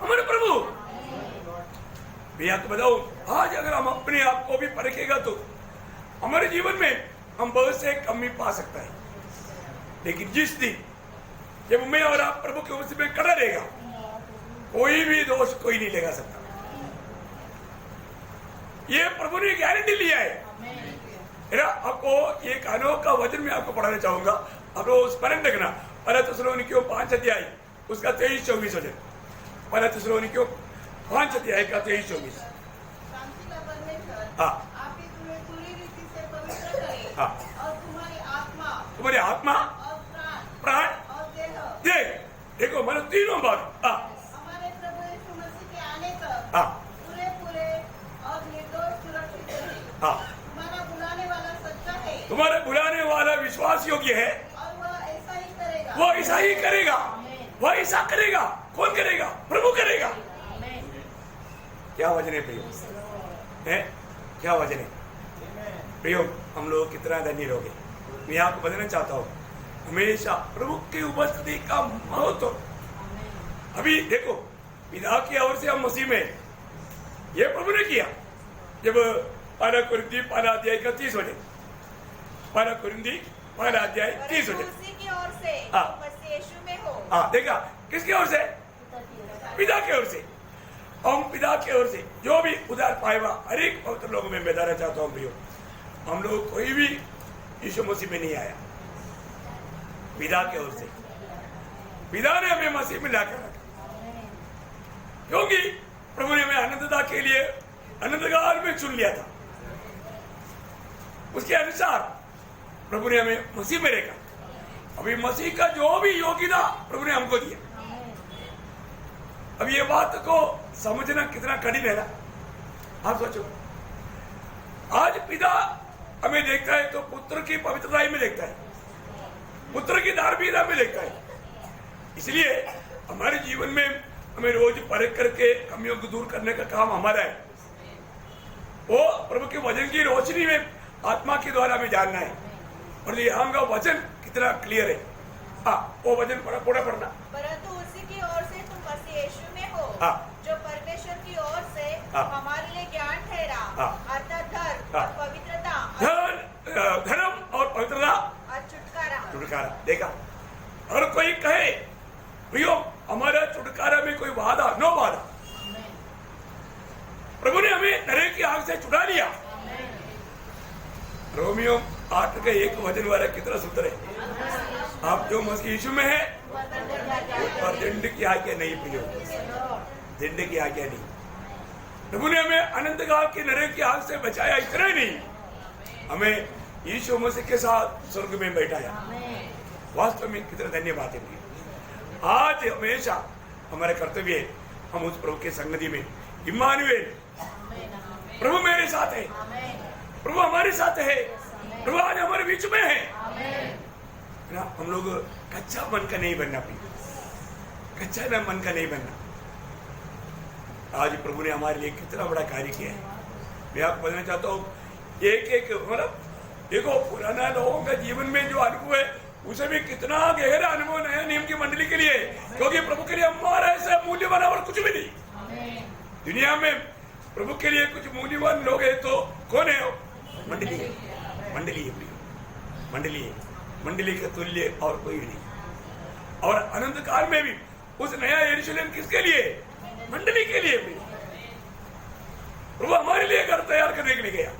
हमारे प्रभु। भैया तो बताओ, आज अगर हम अपने आप को भी परखेगा तो हमारे जीवन में हम बहुत से कमी पा सकता है, लेकिन जिस दिन जब मैं और आप प्रभु के उसी में खड़ा रहेगा, कोई भी दोष कोई नहीं लगा सकता। ये प्रभु ने गारंटी लिया है। आपको एक अनोखा वचन में आपको पढ़ाना चाहूंगा, आप लोग स्मरण रखना। पहला थिस्सलुनीकियों 5 अध्याय उसका 23-24 वचन, पहला थिस्सलुनीकियों 5 अध्याय का 23-24। शांति का परमेश्वर हाँ आप ही तुम्हें पूरी रीति से पवित्र करे हाँ, और तुम्हारी आत्मा और प्राण और देह, देखो मतलब तीनों बात। हाँ हमारे प्रभु यीशु मसीह के आने तक हाँ पूरे और निर्दोष सुरक्षित रहे। हाँ, तुम्हारा बुलाने वाला सच्चा है तुम्हारे बुलाने वाला विश्वास योग्य है, और वह ऐसा ही करेगा। वो ऐसा ही करेगा, वो ऐसा करेगा। कौन करेगा? प्रभु करेगा। क्या वचन है प्रियो, है क्या वचन है प्रियो? हम लोग कितना धन्य लोग हैं। मैं आपको बताना चाहता हूँ, हमेशा प्रभु की उपस्थिति का महत्व। अभी देखो, पिता की ओर से हम मसीह में, ये प्रभु ने किया। जब पहला कुरिन्थी पहला अध्याय का 30 वचन, पहला कुरिन्थी पहला अध्याय 30 वचन, उसी की ओर से हाँ। मसीह यीशु में हो। हाँ देखा, किसकी ओर से? पिता की ओर से। हम पिता की ओर से जो भी उधार पाएगा, हर एक पवित्र लोगों में मैं बताना चाहता हूँ प्रियो, हम लोग कोई भी यीशु मसीह में नहीं आया, पिता की ओर से। पिता ने हमें मसीह में लाकर रखा, क्योंकि प्रभु ने हमें अनंतता के लिए अनंतकाल में चुन लिया था। उसके अनुसार प्रभु ने हमें मसीह में रखा। अभी मसीह का जो भी योग्यता प्रभु ने हमको दिया। अब ये बात को समझना कितना कठिन है ना, आप सोचो। आज पिता हमें देखता है तो पुत्र की पवित्रता में देखता है, पुत्र की धार्मिकता में देखता है। इसलिए हमारे जीवन में हमें रोज परख करके कमियों को दूर करने का काम हमारा है। वो प्रभु के वचन की रोशनी में आत्मा के द्वारा हमें जानना है। और यहाँ का वचन कितना क्लियर है। हाँ, वो वचन पूरा पढ़ना। परंतु उसी की ओर से तुम मसीह यीशु में हो, हाँ। जो परमेश्वर की ओर से हाँ। हमारे लिए ज्ञान ठहरा, हाँ। अर्थात धर्म हाँ। और पवित्रता धर्म और पवित्रता और छुटकारा। देखा, और कोई कहे प्रियो हमारा छुटकारा में कोई वादा, नो वादा। प्रभु ने हमें नरक की आग से छुड़ा लिया। रोमियो 8 का 1 वजन वाला कितना सूत्र है? आप जो मसीह यीशु में है और दंड की आज्ञा नहीं प्रियो, दंड की आज्ञा नहीं। प्रभु ने हमें अनंत काल के नरक की आग से बचाया, इतना ही नहीं, हमें यीशु मसीह के साथ स्वर्ग में बैठाया। वास्तव में कितना धन्यवाद है। आज हमेशा हमारा कर्तव्य है हम उस प्रभु के संगति में, इम्मानुएल, प्रभु मेरे साथ है, प्रभु हमारे साथ है, प्रभु आज हमारे बीच में है ना। हम लोग कच्चा मन का नहीं बनना, कच्चा ना मन का नहीं बनना। आज प्रभु ने हमारे लिए कितना बड़ा कार्य किया है। मैं आपको बताना चाहता हूँ, एक मतलब देखो पुराना लोगों का जीवन में जो अनुभव है उसे भी कितना गहरा अनुभव नया नियम की मंडली के लिए, क्योंकि प्रभु के लिए हमारा ऐसा मूल्यवान और कुछ भी नहीं। दुनिया में प्रभु के लिए कुछ मूल्यवान लोग है तो कौन है? मंडली है, मंडली है, मंडली है, मंडली के तुल्य और कोई नहीं। और अनंत काल में भी उस नया यरूशलेम किसके लिए? मंडली के लिए भी। प्रभु हमारे लिए घर तैयार करने के लिए गया।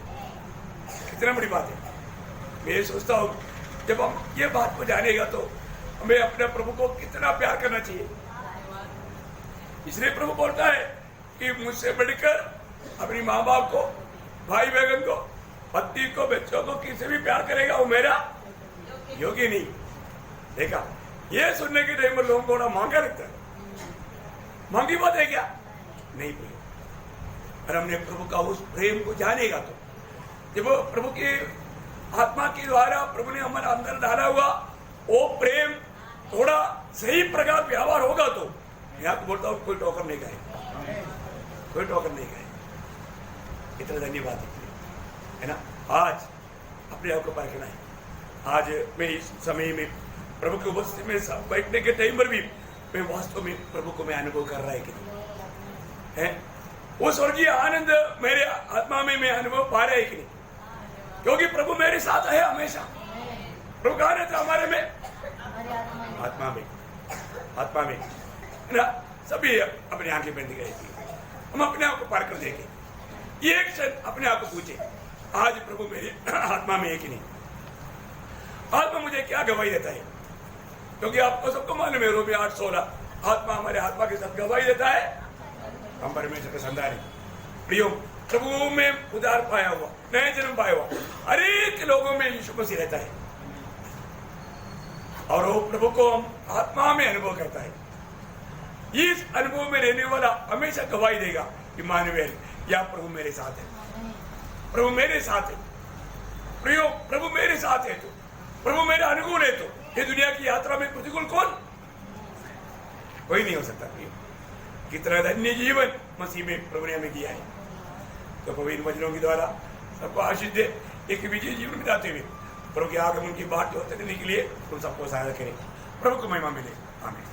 कितना बड़ी बात है। मैं ये सोचता हूँ जब हम ये बात को जानेगा तो हमें अपने प्रभु को कितना प्यार करना चाहिए। इसलिए प्रभु बोलता है कि मुझसे बढ़कर अपनी माँ बाप को, भाई बहन को, पत्नी को, बच्चों को किसी भी प्यार करेगा वो मेरा योगी नहीं। देखा, ये सुनने के टाइम में लोगों को बड़ा महंगा लगता है। महंगी बात है क्या? नहीं प्रेम। और हमने प्रभु का उस प्रेम को जानेगा तो जब प्रभु के आत्मा के द्वारा प्रभु ने हमारे अंदर डाला हुआ वो प्रेम थोड़ा सही प्रकार व्यवहार होगा तो मैं आपको बोलता हूँ कोई टोकर नहीं खाए, कोई टोकर नहीं खाए। इतना धन्यवाद है ना। आज अपने आप को परखना है। आज मैं इस समय में प्रभु की उपस्थिति में बैठने के टाइम पर भी मैं वास्तव में प्रभु को मैं अनुभव कर रहा है कि नहीं है? वो स्वर्गीय आनंद मेरे आत्मा में मैं अनुभव पा रहा है कि नहीं? क्योंकि प्रभु मेरे साथ है हमेशा। प्रभु कहाँ रहता है? हमारे में, आत्मा में, आत्मा में ना। सभी अपनी आंखें बंद करेगी, हम अपने आप को पार कर देंगे। ये एक क्षण अपने आप को पूछे, आज प्रभु मेरे आत्मा में है कि नहीं? आत्मा मुझे क्या गवाही देता है? क्योंकि आपको सबको मालूम है रोमियो 8:16 आत्मा हमारे आत्मा के साथ गवाही देता है हम परमेश्वर के संतान हैं। प्रियो, प्रभु में उद्धार पाया हुआ, नया जन्म पाया हुआ हर एक लोगों में यीशु मसीह रहता है और वो प्रभु को हम आत्मा में अनुभव करता है। इस अनुभव में रहने वाला हमेशा गवाही देगा, इम्मानुएल, या प्रभु मेरे साथ है, प्रभु मेरे साथ है। प्रियो, प्रभु मेरे साथ है तो, प्रभु मेरे अनुकूल है तो ये दुनिया की यात्रा में प्रतिकूल कौन? कोई नहीं हो सकता। प्रियो, कितना धन्य जीवन मसीह में प्रभु ने हमें दिया है। तो प्रभु इन वचनों के द्वारा सबको आशीष दे, एक विजय जीवन बिताते हुए प्रभु के आगमन की बात होते रहने के लिए तुम सबको सहायता करें। प्रभु को महिमा मिले। आमीन।